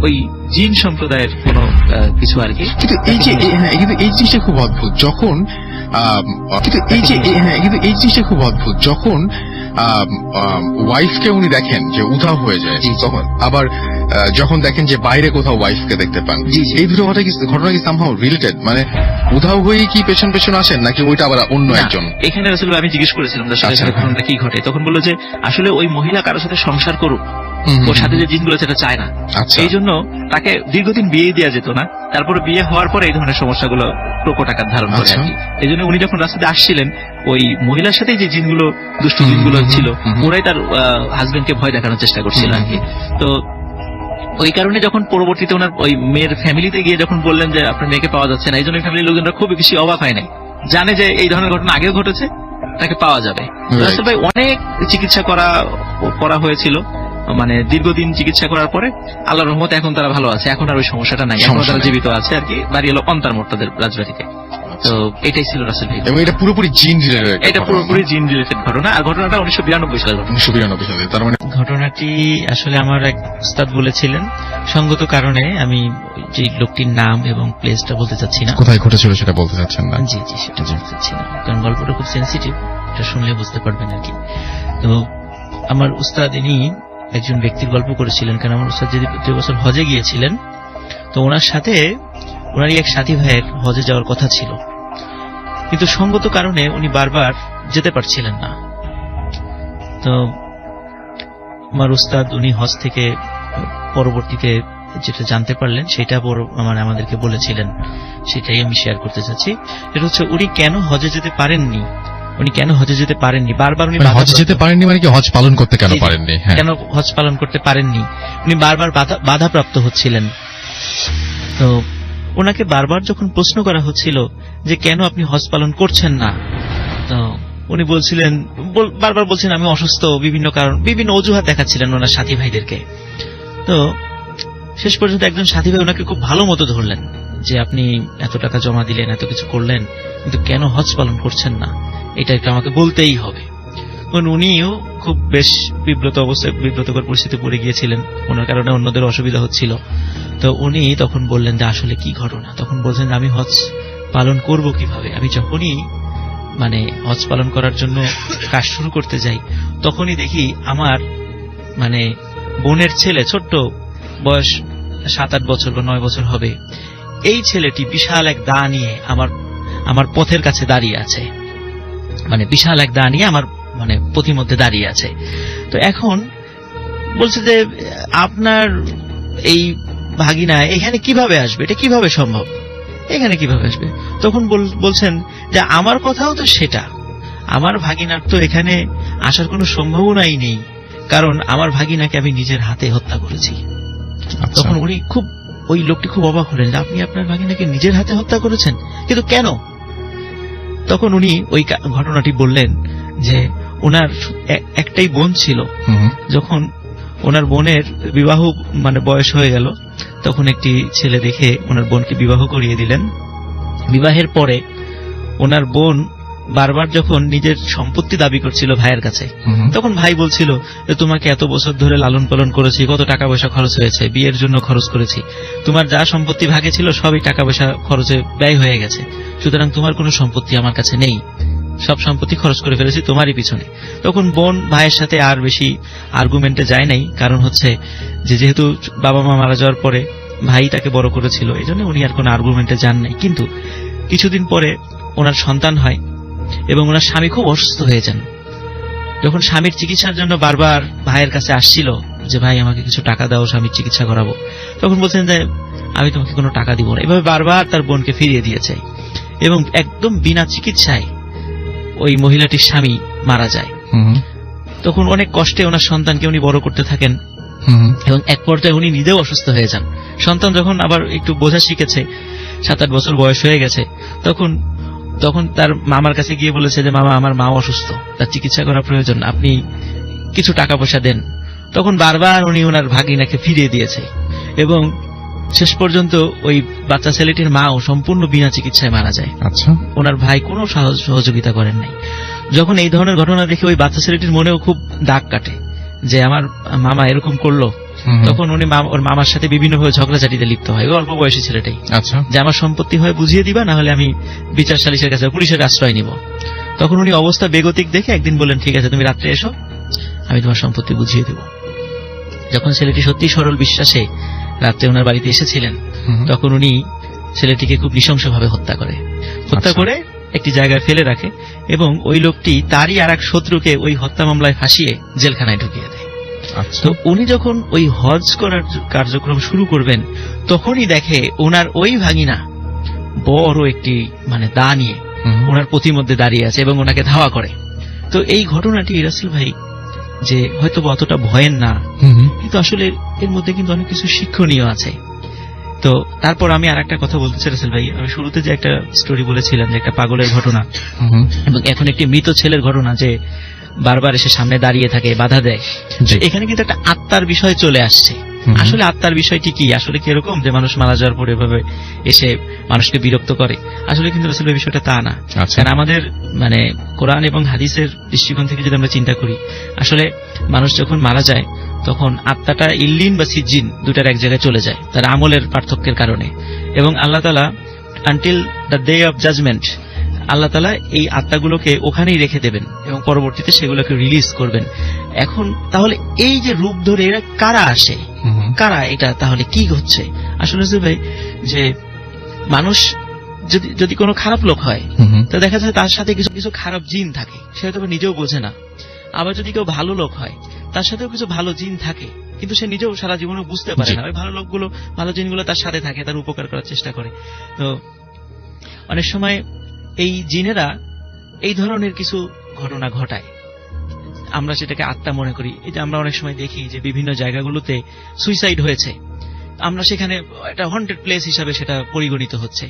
ওই জিন সম্প্রদায়ের কোন কিছু আর কি। কিন্তু এই যে কিন্তু এই জিনিসটা খুব অদ্ভুত, যখন এই জিনিসটা খুব অদ্ভুত যখন ওয়াইফকে উনি দেখেন যে উধাও হয়ে যায়, তখন আবার যখন দেখেন যে বাইরে কোথাও ওয়াইফকে দেখতে পান, এই দুটো ঘটনা কি সামহাউ রিলেটেড? মানে উধাও হয়ে কি পেছন পেছন আসেন, নাকি ওইটা আবার অন্য একজন? এখানে আসলে আমি জিজ্ঞেস করেছিলাম ঘটনাটা কি ঘটে, তখন বললো যে আসলে ওই মহিলা কারোর সাথে সংসার করুক, ওর সাথে যে জিনগুলো সেটা চায় না, এই জন্য তাকে দীর্ঘদিন বিয়ে দেওয়া যেত না। তারপরে বিয়ে হওয়ার পরে এই ধরনের সমস্যাগুলো প্রকট আকার ধারণ করে আর কি। এই জন্য উনি যখন রাস্তাতে আসছিলেন, ওই মহিলার সাথে যে জিনগুলো দুষ্ট জিনগুলো ছিল, ওরাই তার হাজবেন্ডকে ভয় দেখানোর চেষ্টা করছিল আর কি। তো ওই কারণে যখন পরবর্তীতে ওনার ওই মেয়ের ফ্যামিলিতে গিয়ে যখন বললেন যে আপনার মেয়েকে পাওয়া যাচ্ছে না, এই জন্য ফ্যামিলির লোকজনরা খুব বেশি অবাক হয় নাই, জানে যে এই ধরনের ঘটনা আগেও ঘটেছে, তাকে পাওয়া যাবে। রাসেল ভাই অনেক চিকিৎসা করা হয়েছিল, মানে দীর্ঘদিন চিকিৎসা করার পরে আল্লাহর রহমতে এখন তারা ভালো আছে, এখন আর ওই সমস্যাটা নাই, এখন তারা জীবিত আছে আর কি। বাড়ি হলো অন্তারমঠ তাদের রাজবাড়িতে। তো এটাই ছিল রাসেল ভাই, এবং এটা পুরোপুরি জিন রিলেটেড, এটা পুরোপুরি জিন রিলেটেড ঘটনা। আর ঘটনাটা 1992 সালে। 1992 সালে, তার মানে ঘটনাটি আসলে আমার এক উস্তাদ বলেছিলেন। সঙ্গত কারণে আমি যে লোকটির নাম এবং প্লেসটা বলতে চাচ্ছি না, কোথায় ঘটেছিল সেটা বলতে চাচ্ছেন না? জি সেটা বলতে চাচ্ছি না, কারণ গল্পটা খুব সেন্সিটিভ, এটা শুনলে বুঝতে পারবেন আর কি। তো আমার উস্তাদ ইনি একজন ব্যক্তির গল্প করেছিলেন, কারণ আমার উস্তাদ যে বছর হজে গিয়েছিলেন, তো ওনার সাথে ওনারই এক সাথী ভাইয়ের হজে যাওয়ার কথা ছিল, কিন্তু সঙ্গত কারণে উনি বারবার যেতে পারছিলেন না। তো আমার উস্তাদ উনি হজ থেকে পরবর্তীতে যেটা জানতে পারলেন সেটা আমাদেরকে বলেছিলেন, সেটাই আমি শেয়ার করতে চাচ্ছি। এটা হচ্ছে উনি কেন হজে যেতে পারেননি, বারবার উনি হজ যেতে পারেননি, মানে কি হজ পালন করতে কেন পারেননি? কেন হজ পালন করতে পারেননি, উনি বারবার বাধাপ্রাপ্ত হচ্ছিলেন। তো ওনাকে বারবার যখন প্রশ্ন করা হচ্ছিল যে কেন আপনি হজ পালন করছেন না, তো উনি বারবার বলছেন আমি অসুস্থ, বিভিন্ন কারণ, বিভিন্ন অজুহাত দেখাচ্ছিলেন ওনার সাথী ভাইদেরকে। তো শেষ পর্যন্ত একজন সাথী ভাই ওনাকে খুব ভালো মতো ধরলেন যে আপনি এত টাকা জমা দিলেন, এত কিছু করলেন, কিন্তু কেন হজ পালন করছেন না, এটা একটু আমাকে বলতেই হবে। উনিও খুব বেশ বিব্রতকর পরিস্থিতি পড়ে গিয়েছিলেন, ওনার কারণে অন্যদের অসুবিধা হচ্ছিল। তো উনি তখন বললেন যে আসলে কি ঘটনা। তখন বলছেন আমি হজ পালন করব কিভাবে, আমি যখনই হজ পালন করার জন্য কাজ শুরু করতে যাই, তখনই দেখি আমার বোনের ছেলে, ছোট্ট বয়স 7-8 বছর বা 9 বছর হবে, এই ছেলেটি বিশাল এক দা নিয়ে আমার পথের কাছে দাঁড়িয়ে আছে, বিশাল এক দা নিয়ে আমার পথিমধ্যে দাঁড়িয়ে আছে। তো এখন বলছে যে আপনার এই ভাগিনা এখানে কিভাবে আসবে, এটা কিভাবে সম্ভব, এখানে কিভাবে আসবে? তখন বলছেন যে আমার কথাও তো সেটা, আমার ভাগিনার তো এখানে আসার কোনো সম্ভাবনাই নেই, কারণ আমার ভাগিনাকে আমি নিজের হাতে হত্যা করেছি। তখন ওই লোকটি খুব অবাক হলেন যে আপনি আপনার ভাগিনাকে নিজের হাতে হত্যা করেছেন, কিন্তু কেন? তখন উনি ওই ঘটনাটি বললেন যে ওনার একটাই বোন ছিল, যখন ওনার বোনের বিবাহ বয়স হয়ে গেল, তখন একটি ছেলে দেখে ওনার বোনকে বিবাহ করিয়ে দিলেন। বিবাহের পরে ওনার বোন বারবার যখন নিজের সম্পত্তি দাবি করছিল ভাইয়ের কাছে, তখন ভাই বলছিল যে তোমাকে এত বছর ধরে লালন পালন করেছি, কত টাকা পয়সা খরচ হয়েছে, বিয়ের জন্য খরচ করেছি, তোমার যা সম্পত্তি ভাগে ছিল সবই টাকা পয়সা খরচে ব্যয় হয়ে গেছে, সুতরাং তোমার কোনো সম্পত্তি আমার কাছে নেই, সব সম্পত্তি খরচ করে ফেলেছি তোমারই পিছনে। তখন বোন ভাইয়ের সাথে আর বেশি আর্গুমেন্টে যায় নাই, কারণ হচ্ছে যে যেহেতু বাবা মা মারা যাওয়ার পরে ভাই তাকে বড় করেছিল, এই জন্য উনি আর কোনো আর্গুমেন্টে যান নাই। কিন্তু কিছুদিন পরে ওনার সন্তান হয় এবং ওনার স্বামী খুব অসুস্থ হয়ে যান। যখন স্বামীর চিকিৎসার জন্য বারবার ভাইয়ের কাছে আসছিল যে ভাই আমাকে কিছু টাকা দাও, স্বামীর চিকিৎসা করাবো, তখন বলছেন যে আমি তোমাকে কোনো টাকা দিব না। এভাবে বারবার তার বোনকে ফিরিয়ে দিয়েছে এবং একদম বিনা চিকিৎসায় ওই মহিলাটির স্বামী মারা যায়। তখন অনেক কষ্টে ওনার সন্তানকে উনি বড় করতে থাকেন এবং এক পর্যায়ে উনি নিজেও অসুস্থ হয়ে যান। সন্তান যখন আবার একটু বোঝা শিখেছে, 7-8 বছর বয়স হয়ে গেছে, তখন তার মামার কাছে গিয়ে বলেছে যে মামা আমার মা অসুস্থ, তার চিকিৎসা করা প্রয়োজন, আপনি কিছু টাকা পয়সা দেন। তখন বারবার উনি ওনার ভাগিনাকে ফিরিয়ে দিয়েছে এবং শেষ পর্যন্ত ওই বাচ্চা ছেলেটির মাও সম্পূর্ণ বিনা চিকিৎসায় মারা যায়। আচ্ছা, ওনার ভাই কোনো সহযোগিতা করেন নাই। যখন এই ধরনের ঘটনা দেখে ওই বাচ্চা ছেলেটির মনেও খুব দাগ কাটে যে আমার মামা এরকম করলো, তখন উনি ওর মামার সাথে বিভিন্নভাবে ঝগড়াঝাটিতে লিপ্ত হয়, ওই অল্প বয়সী ছেলেটাই। আচ্ছা, যে আমার সম্পত্তি হয় বুঝিয়ে দিবা, না হলে আমি বিচার সালিশের কাছে পুলিশের আশ্রয় নিব। তখন উনি অবস্থা বেগতিক দেখে একদিন বললেন ঠিক আছে তুমি রাত্রে এসো, আমি তোমার সম্পত্তি বুঝিয়ে দেব। যখন ছেলেটি সত্যি সরল বিশ্বাসে রাত্রে ওনার বাড়িতে এসেছিলেন, তখন উনি ছেলেটিকে খুব নৃশংসভাবে হত্যা করে একটি জায়গায় ফেলে রাখে এবং ওই লোকটি তারই আর এক শত্রুকে ওই হত্যা মামলায় ফাঁসিয়ে জেলখানায় ঢুকিয়ে দেয়। তো উনি যখন ওই হজ করার কার্যক্রম শুরু করবেন, তখনই দেখে ওনার ওই ভাগিনা বড় একটি দা নিয়ে ওনার পথিমধ্যে দাঁড়িয়ে আছে এবং ওনাকে ধাওয়া করে। তো এই ঘটনাটি রাসেল ভাই যে হয়তো অতটা ভয়ের না, কিন্তু আসলে এর মধ্যে কিন্তু অনেক কিছু শিক্ষণীয় আছে। তো তারপর আমি আর একটা কথা বলতে চাই রাসেল ভাই, আমি শুরুতে যে একটা স্টোরি বলেছিলাম যে একটা পাগলের ঘটনা এবং এখন একটি মৃত ছেলের ঘটনা যে বারবার এসে সামনে দাঁড়িয়ে থাকে, বাধা দেয়, এখানে কিন্তু একটা আত্মার বিষয় চলে আসছে। আসলে আত্মার বিষয়টি কি, আসলে কি এরকম যে মানুষ মারা যাওয়ার পরে এভাবে এসে মানুষকে বিরক্ত করে? আসলে কিন্তু আসলে বিষয়টা তা না। কারণ আমাদের কোরআন এবং হাদিসের দৃষ্টিকোণ থেকে যদি আমরা চিন্তা করি, আসলে মানুষ যখন মারা যায় তখন আত্মাটা ইল্লিন বা সিজ্জিন দুটার এক জায়গায় চলে যায় তার আমলের পার্থক্যের কারণে, এবং আল্লাহ তাআলা until the day of judgment আল্লাহ তাআলা এই আত্মাগুলোকে ওখানেই রেখে দেবেন এবং পরবর্তীতে সেগুলোকে রিলিজ করবেন। এখন তাহলে এই যে রূপ ধরে এরা কারা আসে, কারা এটা, তাহলে কি হচ্ছে? আসলে ভাই যে মানুষ যদি কোনো খারাপ লোক হয় তো দেখা যায় তার সাথে কিছু কিছু খারাপ জিন থাকে, সে হয়তো নিজেও বোঝে না। আবার যদি কেউ ভালো লোক হয় তার সাথেও কিছু ভালো জিন থাকে, কিন্তু সে নিজেও সারা জীবনে বুঝতে পারে না। ওই ভালো লোকগুলো, ভালো জিনগুলো তার সাথে থাকে, তার উপকার করার চেষ্টা করে। তো অনেক সময় এই জিনেরা এই ধরনের কিছু ঘটনা ঘটায়, আমরা সেটাকে আত্মা মনে করি। এই যে আমরা অনেক সময় দেখি যে বিভিন্ন জায়গাগুলোতে সুইসাইড হয়েছে, আমরা সেখানে একটা হন্টেড প্লেস হিসাবে সেটা পরিগণিত হচ্ছে।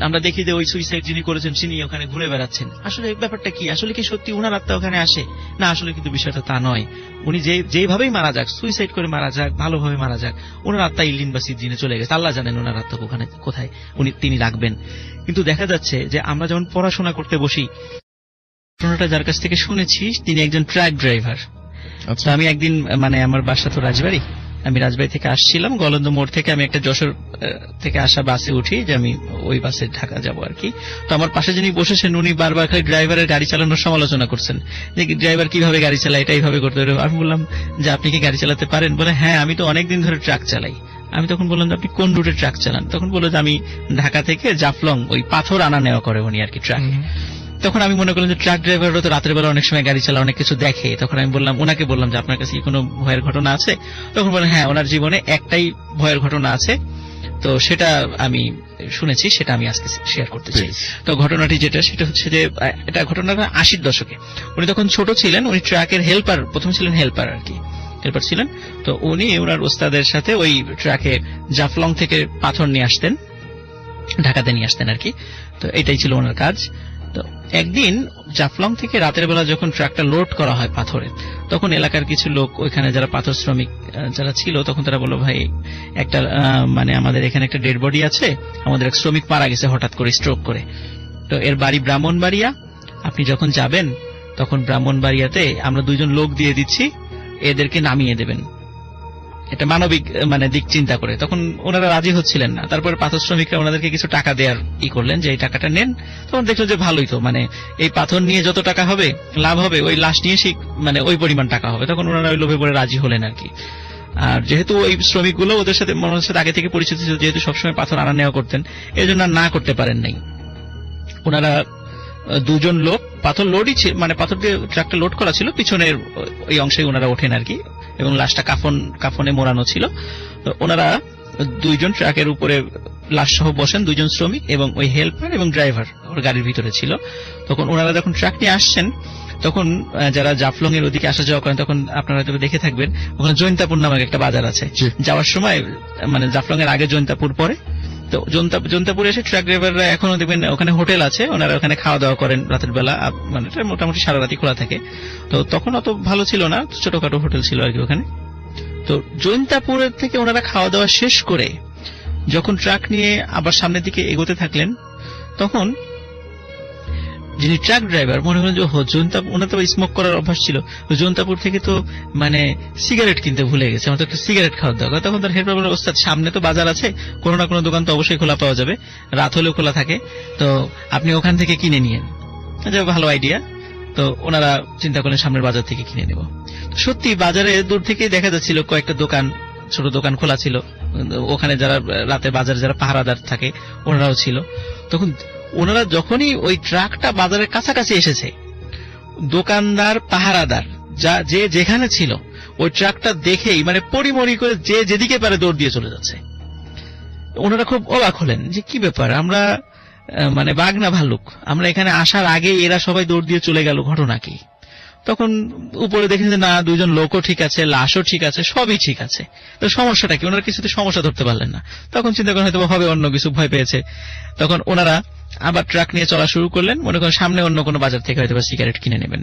আমরা দেখি যে ওই সুইসাইড যিনি করেছেন তিনি ওখানে ঘুরে বেড়াচ্ছেন। আসলে ব্যাপারটা কি? আসলে কি সত্যি উনার আত্মা ওখানে আসে? না, আসলে কিন্তু বিষয়টা তা নয়। উনি যেভাবেই মারা যাক, সুইসাইড করে মারা যাক, ভালোভাবে মারা যাক, ওনার আত্মা ইল্লিন বা সিদ্দিনে চলে গেছে। আল্লাহ জানেন ওনার আত্মা ওখানে কোথায় তিনি রাখবেন। কিন্তু দেখা যাচ্ছে যে আমরা যখন পড়াশোনা করতে বসি, ঘটনাটা যার কাছ থেকে শুনেছি তিনি একজন ট্রাক ড্রাইভার। তো আমি একদিন, মানে আমার বাসা তো রাজবাড়ি, আমি রাজবাড়ি থেকে আসছিলাম, গলন্দ মোড় থেকে আমি একটা যশোর থেকে আসা বাসে উঠি যে আমি ওই বাসে ঢাকা যাব আর কি। তো আমার পাশে যিনি বসেছেন উনি বারবার খালি ড্রাইভারের গাড়ি চালানোর সমালোচনা করছেন, যে ড্রাইভার কিভাবে গাড়ি চালায়, এটা এইভাবে করতে পারে। আমি বললাম যে আপনি কি গাড়ি চালাতে পারেন? বলে হ্যাঁ, আমি তো অনেকদিন ধরে ট্রাক চালাই। আমি তখন বললাম যে আপনি কোন রুটে ট্রাক চালান? তখন বললো যে আমি ঢাকা থেকে জাফলং, ওই পাথর আনা নেওয়া করে উনি আর কি ট্রাকে। তখন আমি মনে করলাম যে ট্রাক ড্রাইভাররা তো রাতের বেলা অনেক সময় গাড়ি চালায়, অনেক কিছু দেখে। তখন আমি ওনাকে বললাম যে আপনার কাছে কি কোনো ভয়ের ঘটনা আছে? তখন বলেন হ্যাঁ, ওনার জীবনে একটাই ভয়ের ঘটনা আছে, তো সেটা আমি শুনেছি, সেটা আমি আজকে শেয়ার করতে চাই। তো ঘটনাটি সেটা হচ্ছে যে এটা ঘটনাটা 80-র দশকে। উনি তখন ছোট ছিলেন, উনি ট্রাকের হেল্পার, প্রথমে ছিলেন হেল্পার আর কি, হেল্পার ছিলেন। তো উনি ওনার ওস্তাদের সাথে ওই ট্রাকে জাফলং থেকে পাথর নিয়ে আসতেন, ঢাকাতে নিয়ে আসতেন আর কি। তো এটাই ছিল ওনার কাজ। তো একদিন জাফলং থেকে রাতের বেলা যখন ট্রাকটা লোড করা হয় পাথরে, তখন এলাকার কিছু লোক, ওইখানে যারা পাথর শ্রমিক যারা ছিল, তখন তারা বলল ভাই একটা মানে আমাদের এখানে একটা ডেড বডি আছে, আমাদের এক শ্রমিক মারা গেছে হঠাৎ করে স্ট্রোক করে। তো এর বাড়ি ব্রাহ্মণবাড়িয়া, আপনি যখন যাবেন তখন ব্রাহ্মণবাড়িয়াতে আমরা 2 জন লোক দিয়ে দিচ্ছি, এদেরকে নামিয়ে দেবেন। এটা মানবিক মানে দিক চিন্তা করে। তখন ওনারা রাজি হচ্ছিলেন না। তারপরে পাথর শ্রমিকরা ওনাদেরকে কিছু টাকা দেওয়ার করলেন যে এই টাকাটা নেন। তখন দেখলো যে ভালোই তো, মানে এই পাথর নিয়ে যত টাকা হবে লাভ হবে, ওই লাশ নিয়ে সেই মানে ওই পরিমাণ টাকা হবে। তখন ওনারা ওই লোভে পড়ে রাজি হলেন আর কি। আর যেহেতু ওই শ্রমিকগুলো ওদের সাথে মনের সাথে আগে থেকে পরিচিত ছিল, যেহেতু সবসময় পাথর আনা নেওয়া করতেন, এই জন্য না করতে পারেন নাই। ওনারা 2 জন লোক, পাথর লোডই ছিল, মানে পাথর দিয়ে ট্রাকটা লোড করা ছিল, পিছনের ওই অংশে ওনারা ওঠেন আর কি, এবং লাশটা কাফনে মোড়ানো ছিল। তো ওনারা 2 জন ট্রাকের উপরে লাশ সহ বসেন, 2 জন শ্রমিক এবং ওই হেল্পার এবং ড্রাইভার ওর গাড়ির ভিতরে ছিল। তখন ওনারা যখন ট্রাক নিয়ে আসছেন, তখন যারা জাফলং এর ওদিকে আসা যাওয়া করেন, তখন আপনারা হয়তো দেখে থাকবেন ওখানে জৈন্তাপুর নামক একটা বাজার আছে। যাওয়ার সময় মানে জাফলং এর আগে জৈন্তাপুর পরে, তো জৈন্তাপুরে এসে ট্রাক ড্রাইভাররা এখনো দেখবেন ওখানে হোটেল আছে, ওনারা ওখানে খাওয়া দাওয়া করেন রাতের বেলা, মানে মোটামুটি সারা রাতি খোলা থাকে। তো তখন অত ভালো ছিল না, ছোটখাটো হোটেল ছিল আর কি ওখানে। তো জৈন্তাপুরের থেকে ওনারা খাওয়া দাওয়া শেষ করে যখন ট্রাক নিয়ে আবার সামনের দিকে এগোতে থাকলেন, তখন যিনি ট্রাক ড্রাইভার মনে করেন যে জৈন্তাপুর, ওনার তো স্মোক করার অভ্যাস ছিল, জৈন্তাপুর থেকে তো মানে সিগারেট কিনতে ভুলে গেছে, আমার তো একটা সিগারেট খাওয়ার দরকার। তখন তার হেল্পার বলে ওস্তাদ সামনে তো বাজার আছে, কোনো না কোনো দোকান তো অবশ্যই খোলা পাওয়া যাবে, রাত হলেও খোলা থাকে, তো আপনি ওখান থেকে কিনে নিয়েন। ভালো আইডিয়া। তো ওনারা চিন্তা করলেন সামনের বাজার থেকে কিনে নেব। সত্যি বাজারে দূর থেকেই দেখা যাচ্ছিল কয়েকটা দোকান, ছোট দোকান খোলা ছিল, ওখানে যারা রাতে বাজারে যারা পাহারাদার থাকে ওনারাও ছিল। তখন ওনারা যখনই ওই ট্রাকটা বাজারের কাছাকাছি এসেছে, দোকানদার পাহারাদার যে যেখানে ছিল ওই ট্রাকটা দেখেই মানে পরিমরি করে যে যেদিকে পারে দৌড় দিয়ে চলে যাচ্ছে। ওনারা খুব অবাক হলেন যে কি ব্যাপার, আমরা মানে বাঘ না ভাল্লুক, আমরা এখানে আসার আগে এরা সবাই দৌড় দিয়ে চলে গেল, ঘটনা কি? তখন উপরে দেখেন যে না, 2 জন লোকও ঠিক আছে, লাশও ঠিক আছে, সবই ঠিক আছে। তো সমস্যাটা কি? ওনারা কিছুতে সমস্যা ধরতে পারলেন না। তখন চিন্তা করেন হয়তো হবে অন্য কিছু, ভয় পেয়েছে। তখন ওনারা আবার ট্রাক নিয়ে চলা শুরু করলেন, মনে করেন সামনে অন্য কোনো বাজার থেকে হয়তো সিগারেট কিনে নেবেন।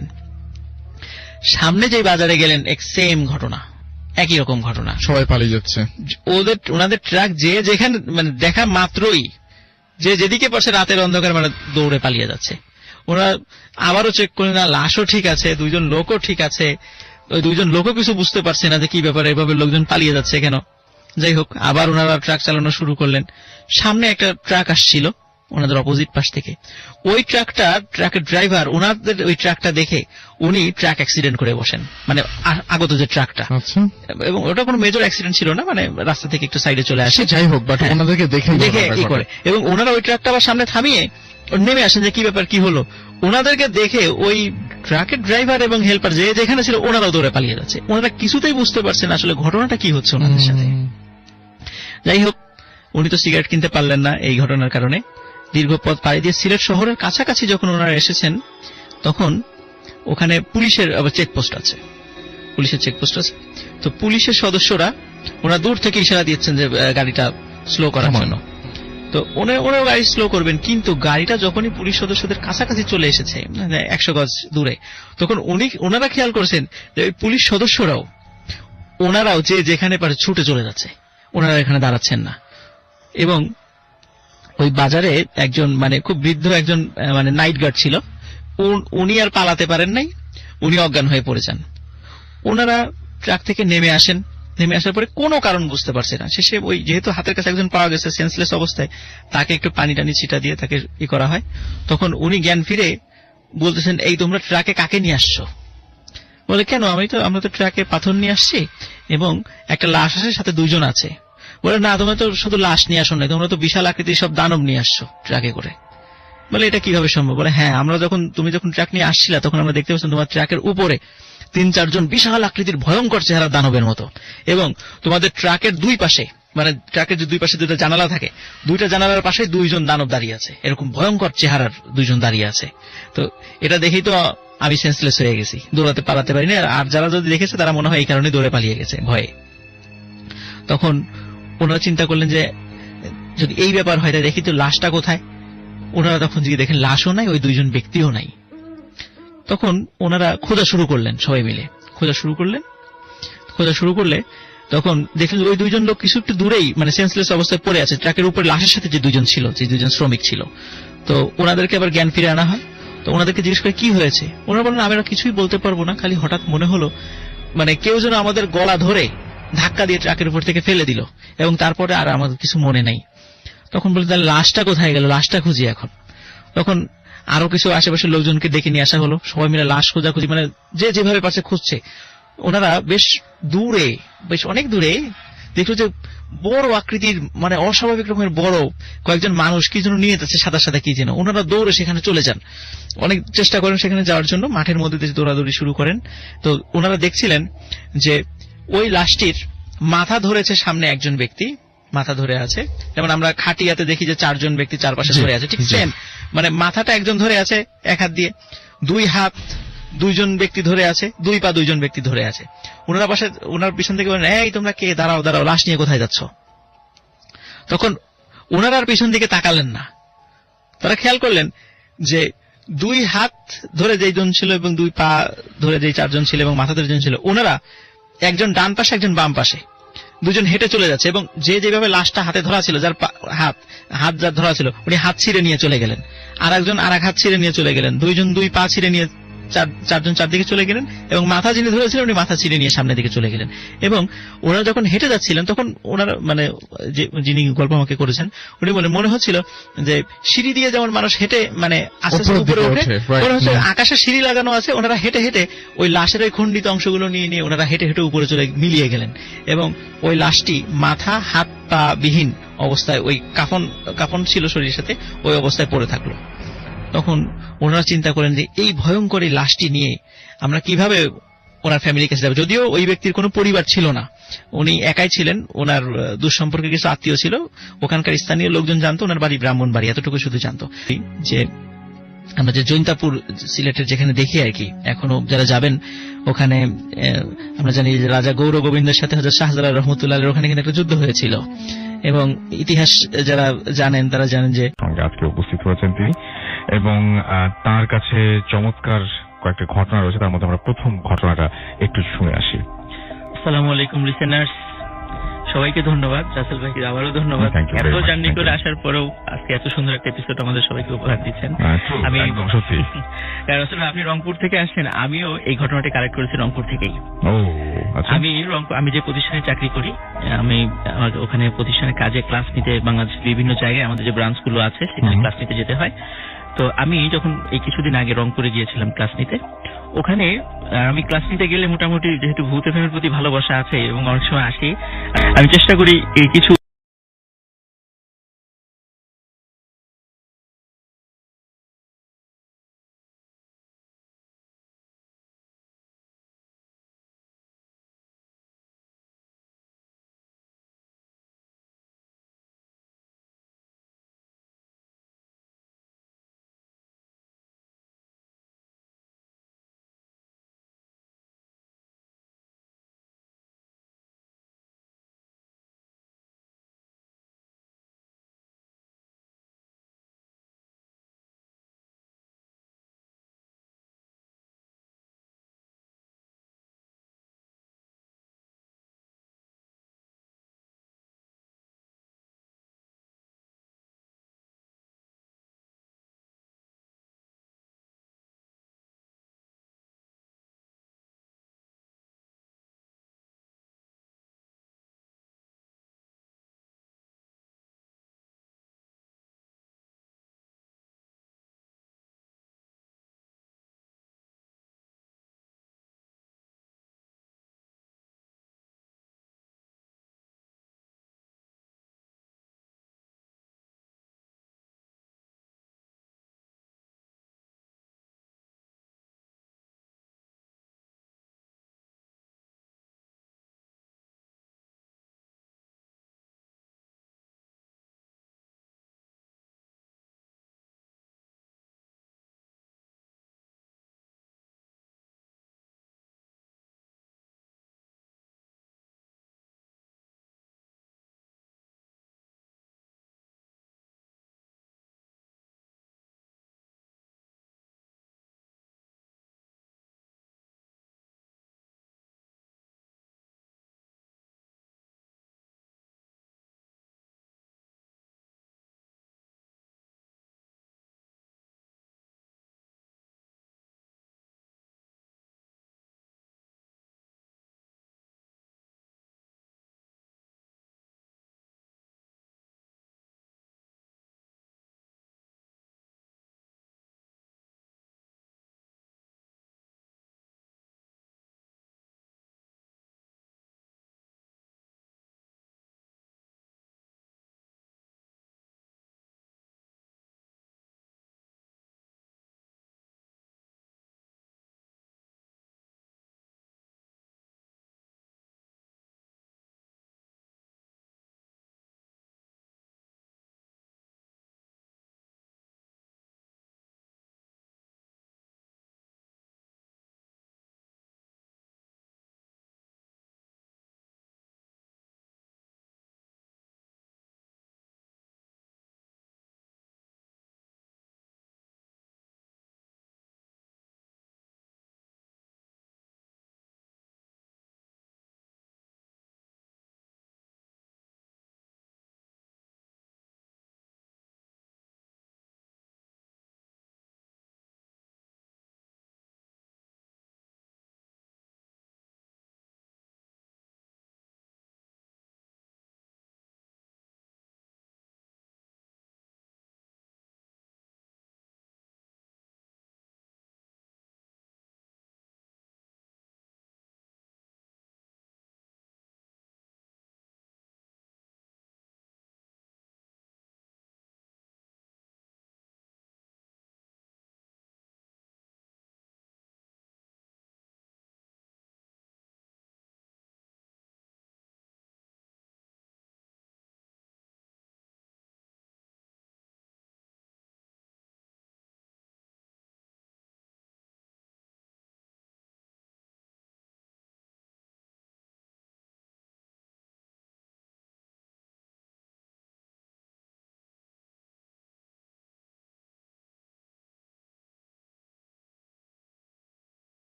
সামনে যে বাজারে গেলেন এক সেম ঘটনা, একই রকম ঘটনা, সবাই পালিয়ে যাচ্ছে। ওনাদের ট্রাক যে যেখানে মানে দেখা মাত্রই যে যেদিকে পারছে রাতের অন্ধকার মানে দৌড়ে পালিয়ে যাচ্ছে। ওরা আবারও চেক করে না, লাশও ঠিক আছে, 2 জন লোকও ঠিক আছে। ওই 2 জন লোকও কিছু বুঝতে পারছে না যে কি ব্যাপার, এভাবে লোকজন পালিয়ে যাচ্ছে কেন। যাই হোক, আবার ওনারা ট্রাক চালানো শুরু করলেন। সামনে একটা ট্রাক আসছিল, ওনাদের অপোজিট পাশ থেকে। ওই ট্রাকের ড্রাইভার ওনাদের ওই ট্রাকটা দেখে উনি ট্রাক অ্যাক্সিডেন্ট করে বসেন, মানে আগত যে ট্রাকটা, আচ্ছা, এবং ওটা কোনো মেজর অ্যাক্সিডেন্ট ছিল না, মানে রাস্তা থেকে একটু সাইডে চলে আসে, যাই হোক, বাট ওনাদেরকে দেখে ই করে, এবং ওনারা ওই ট্রাকটা আবার সামনে থামিয়ে নেমে আসেন যে কি ব্যাপার, কি হলো। ওনাদেরকে দেখে ওই ট্রাকের ড্রাইভার এবং হেল্পার যে যেখানে ছিল ওনারাও দৌড়ে পালিয়ে যাচ্ছে। ওনারা কিছুতেই বুঝতে পারছেন আসলে ঘটনাটা কি হচ্ছে ওনাদের সাথে। যাই হোক, উনি তো সিগারেট কিনতে পারলেন না এই ঘটনার কারণে। দীর্ঘ পথ পাড়ি দিয়ে সিলেট শহরের কাছাকাছি যখন ওনারা এসেছেন, তখন ওখানে পুলিশের আবার চেকপোস্ট আছে, পুলিশের চেকপোস্ট আছে। তো পুলিশের সদস্যরা ওনারা দূর থেকে ইশারা দিচ্ছেন যে গাড়িটা স্লো করার জন্য। তো ওনারাও গাড়ি স্লো করবেন, কিন্তু গাড়িটা যখনই পুলিশ সদস্যদের কাছাকাছি চলে এসেছে, 100 গজ দূরে, তখন ওনারা খেয়াল করেছেন যে ওই পুলিশ সদস্যরাও ওনারাও যে যেখানে পারে ছুটে চলে যাচ্ছে, ওনারা এখানে দাঁড়াচ্ছেন না। এবং ওই বাজারে একজন মানে খুব বৃদ্ধ একজন মানে নাইট গার্ড ছিল, উনি আর পালাতে পারেন নাই, উনি অজ্ঞান হয়ে পড়ে যান। ওনারা ট্রাক থেকে নেমে আসেন, নেমে আসার পরে কোনো কারণ বুঝতে পারছে না। শেষে ওই যেহেতু হাতের কাছে একজন পাওয়া গেছে সেন্সলেস অবস্থায়, তাকে একটু পানি টানি ছিটা দিয়ে তাকে করা হয়। তখন উনি জ্ঞান ফিরে বলতেছেন, এই তোমরা ট্রাকে কাকে নিয়ে আসছো? বলে, কেন, আমরা তো ট্রাকে পাথর নিয়ে আসছি এবং একটা লাশ আছে, সাথে 2 জন আছে। বলে, না, তোমরা তো শুধু লাশ নিয়ে আসো না, তোমরা তো বিশাল আকৃতির সব দানব নিয়ে আসছো ট্রাকে করে। বলে, এটা কিভাবে সম্ভব? বলে, হ্যাঁ, তুমি যখন ট্রাক নিয়ে আসছিলা তখন আমরা দেখতে পাচ্ছি তোমার ট্রাকের উপরে 3-4 জন বিশাল আকৃতির ভয়ঙ্কর চেহারা দানবের মতো, এবং তোমাদের ট্রাকের 2 পাশে, মানে ট্রাকের যে 2 পাশে 2টা জানালা থাকে, 2টা জানালার পাশে 2 জন দানব দাঁড়িয়ে আছে, এরকম ভয়ঙ্কর চেহারার 2 জন দাঁড়িয়ে আছে। তো এটা দেখেই তো আমি সেন্সলেস হয়ে গেছি, দৌড়াতে পালাতে পারিনি। আর যারা যদি দেখেছে তারা মনে হয় এই কারণে দৌড়ে পালিয়ে গেছে ভয়ে। তখন ওনারা চিন্তা করলেন যে যদি এই ব্যাপার হয় তাই দেখি তো লাশটা কোথায়। ওনারা তখন গিয়ে দেখেন লাশও নাই, ওই 2 জন ব্যক্তিও নাই। তখন ওনারা খোঁজা শুরু করলেন, সবাই মিলে খোঁজা শুরু করলে তখন দেখলেন ওই 2 জন লোক কিছু একটু দূরেই মানে সেন্সলেস অবস্থায় পড়ে আছে, ট্রাকের উপরে লাশের সাথে যে 2 জন ছিল, যে 2 জন শ্রমিক ছিল। তো ওনাদেরকে আবার জ্ঞান ফিরে আনা হয়। তো ওনাদেরকে জিজ্ঞেস করে কি হয়েছে, ওনারা বললেন, আমরা কিছুই বলতে পারবো না, খালি হঠাৎ মনে হলো মানে কেউ যেন আমাদের গলা ধরে ধাক্কা দিয়ে ট্রাকের উপর থেকে ফেলে দিল, এবং তারপরে আর আমাদের কিছু মনে নাই। তখন বললেন, তাহলে লাশটা কোথায় গেল, লাশটা খুঁজি এখন। তখন আরো কিছু আশেপাশের লোকজনকে ডেকে নিয়ে আসা হলো, সবাই মিলে লাশ খোঁজাখুঁজি, মানে যে যেভাবে পারছে খুঁজছে। ওনারা বেশ অনেক দূরে দেখলো যে বড় আকৃতির মানে অস্বাভাবিক রকমের বড় কয়েকজন মানুষ কি যেন নিয়ে যাচ্ছে, সাদা সাদা কি যেন। ওনারা দৌড়ে সেখানে চলে যান, অনেক চেষ্টা করেন সেখানে যাওয়ার জন্য, মাঠের মধ্যে দিয়ে দৌড়াদৌড়ি শুরু করেন। তো ওনারা দেখছিলেন যে ওই লাশটির মাথা ধরেছে সামনে একজন ব্যক্তি, মাথা ধরে আছে, যেমন আমরা খাটিয়াতে দেখি যে 4 জন ব্যক্তি চারপাশে ধরে আছে, ঠিক সেম মানে মাথাটা একজন ধরে আছে 1 হাত দিয়ে, 2 হাত 2 জন ব্যক্তি ধরে আছে, 2 পা 2 জন ব্যক্তি ধরে আছে। ওনার পিছন থেকে বলেন, এই তোমরা কে, দাঁড়াও, লাশ নিয়ে কোথায় যাচ্ছ? তখন ওনারা আর পিছন দিকে তাকালেন না। তারা খেয়াল করলেন যে 2 হাত ধরে যেই জন ছিল এবং 2 পা ধরে যেই 4 জন ছিল এবং মাথা ধরে 1 জন ছিল, ওনারা একজন ডান পাশে একজন বাম পাশে, 2 জন হেঁটে চলে যাচ্ছে, এবং যেভাবে লাশটা হাতে ধরা ছিল, যার হাত যার ধরা ছিল, উনি হাত ছিঁড়ে নিয়ে চলে গেলেন, আর একজন আর এক হাত ছিঁড়ে নিয়ে চলে গেলেন, 2 জন 2 পা ছিঁড়ে নিয়ে 4 জন 4 দিকে চলে গেলেন, এবং মাথা যিনি ধরেছিলেন উনি মাথা ছিঁড়ে নিয়ে সামনের দিকে চলে গেলেন। এবং ওনারা যখন হেঁটে যাচ্ছিলেন তখন ওনারা মানে যিনি গল্প আমাকে করেছেন উনি মনে হচ্ছিল যে সিঁড়ি দিয়ে যেমন মানুষ হেঁটে মানে আস্তে আস্তে উপরে ওঠে, মনে হচ্ছে আকাশে সিঁড়ি লাগানো আছে। ওনারা হেঁটে হেঁটে ওই লাশের ওই খণ্ডিত অংশগুলো নিয়ে ওনারা হেঁটে হেঁটে উপরে চলে মিলিয়ে গেলেন, এবং ওই লাশটি মাথা হাত পা বিহীন অবস্থায়, ওই কাফন ছিল শরীরের সাথে, ওই অবস্থায় পড়ে থাকলো। তখন ওনারা চিন্তা করেন যে এই ভয়ঙ্কর এই লাশটি নিয়ে আমরা কিভাবে ওনার ফ্যামিলির কাছে যাবো। যদিও ওই ব্যক্তির কোনো পরিবার ছিল না, উনি একাই ছিলেন, ওনার দুঃসম্পর্কে কিছু আত্মীয় ছিল, ওখানকার স্থানীয় লোকজন জানতো ওনার বাড়ি ব্রাহ্মণবাড়ি, এতটুকু শুধু জানতো। যে আমরা যে জৈন্তাপুর সিলেটের যেখানে দেখি আর কি, এখনো যারা যাবেন ওখানে আমরা জানি যে রাজা গৌর গোবিন্দের সাথে হযরত শাহজালাল রহমতুল্লাহ ওখানে কিন্তু একটা যুদ্ধ হয়েছিল, এবং ইতিহাস যারা জানেন তারা জানেন যে আজকে উপস্থিত হয়েছেন তিনি, এবং তার কাছে চমৎকার কয়েকটা ঘটনা রয়েছে। তার মধ্যে আমরা প্রথম ঘটনাটা একটু শুনে আসি। আসসালামু আলাইকুম লিসেনার্স, সবাইকে ধন্যবাদ, রাসেল ভাইকে আবারও ধন্যবাদ। Thank you very এত much, জার্নি thank করে you. আসার পরেও আজকে এত সুন্দর একটা এপিসোড আমাদের সবাইকে উপহার দিচ্ছেন। আমি একদম সত্যি। রাসেল ভাই, আপনি রংপুর থেকে আসছেন, আমিও এই ঘটনাটি কালেক্ট করেছি রংপুর থেকেই। ও আচ্ছা। আমি যে প্রতিষ্ঠানে চাকরি করি, আমি আমার ওখানে প্রতিষ্ঠানে কাজে ক্লাস নিতে বাংলাদেশের বিভিন্ন জায়গায় আমাদের যে ব্রাঞ্চ গুলো আছে সেখানে ক্লাস নিতে যেতে হয়। তো আমি যখন এই কিছুদিন আগে রংপুরে গিয়েছিলাম ক্লাস নিতে, ওখানে আমি ক্লাস নিতে গেলে মোটামুটি যেহেতু ভূত এফএম এর প্রতি ভালোবাসা আছে এবং অনেক সময় আসি, আমি চেষ্টা করি এই কিছু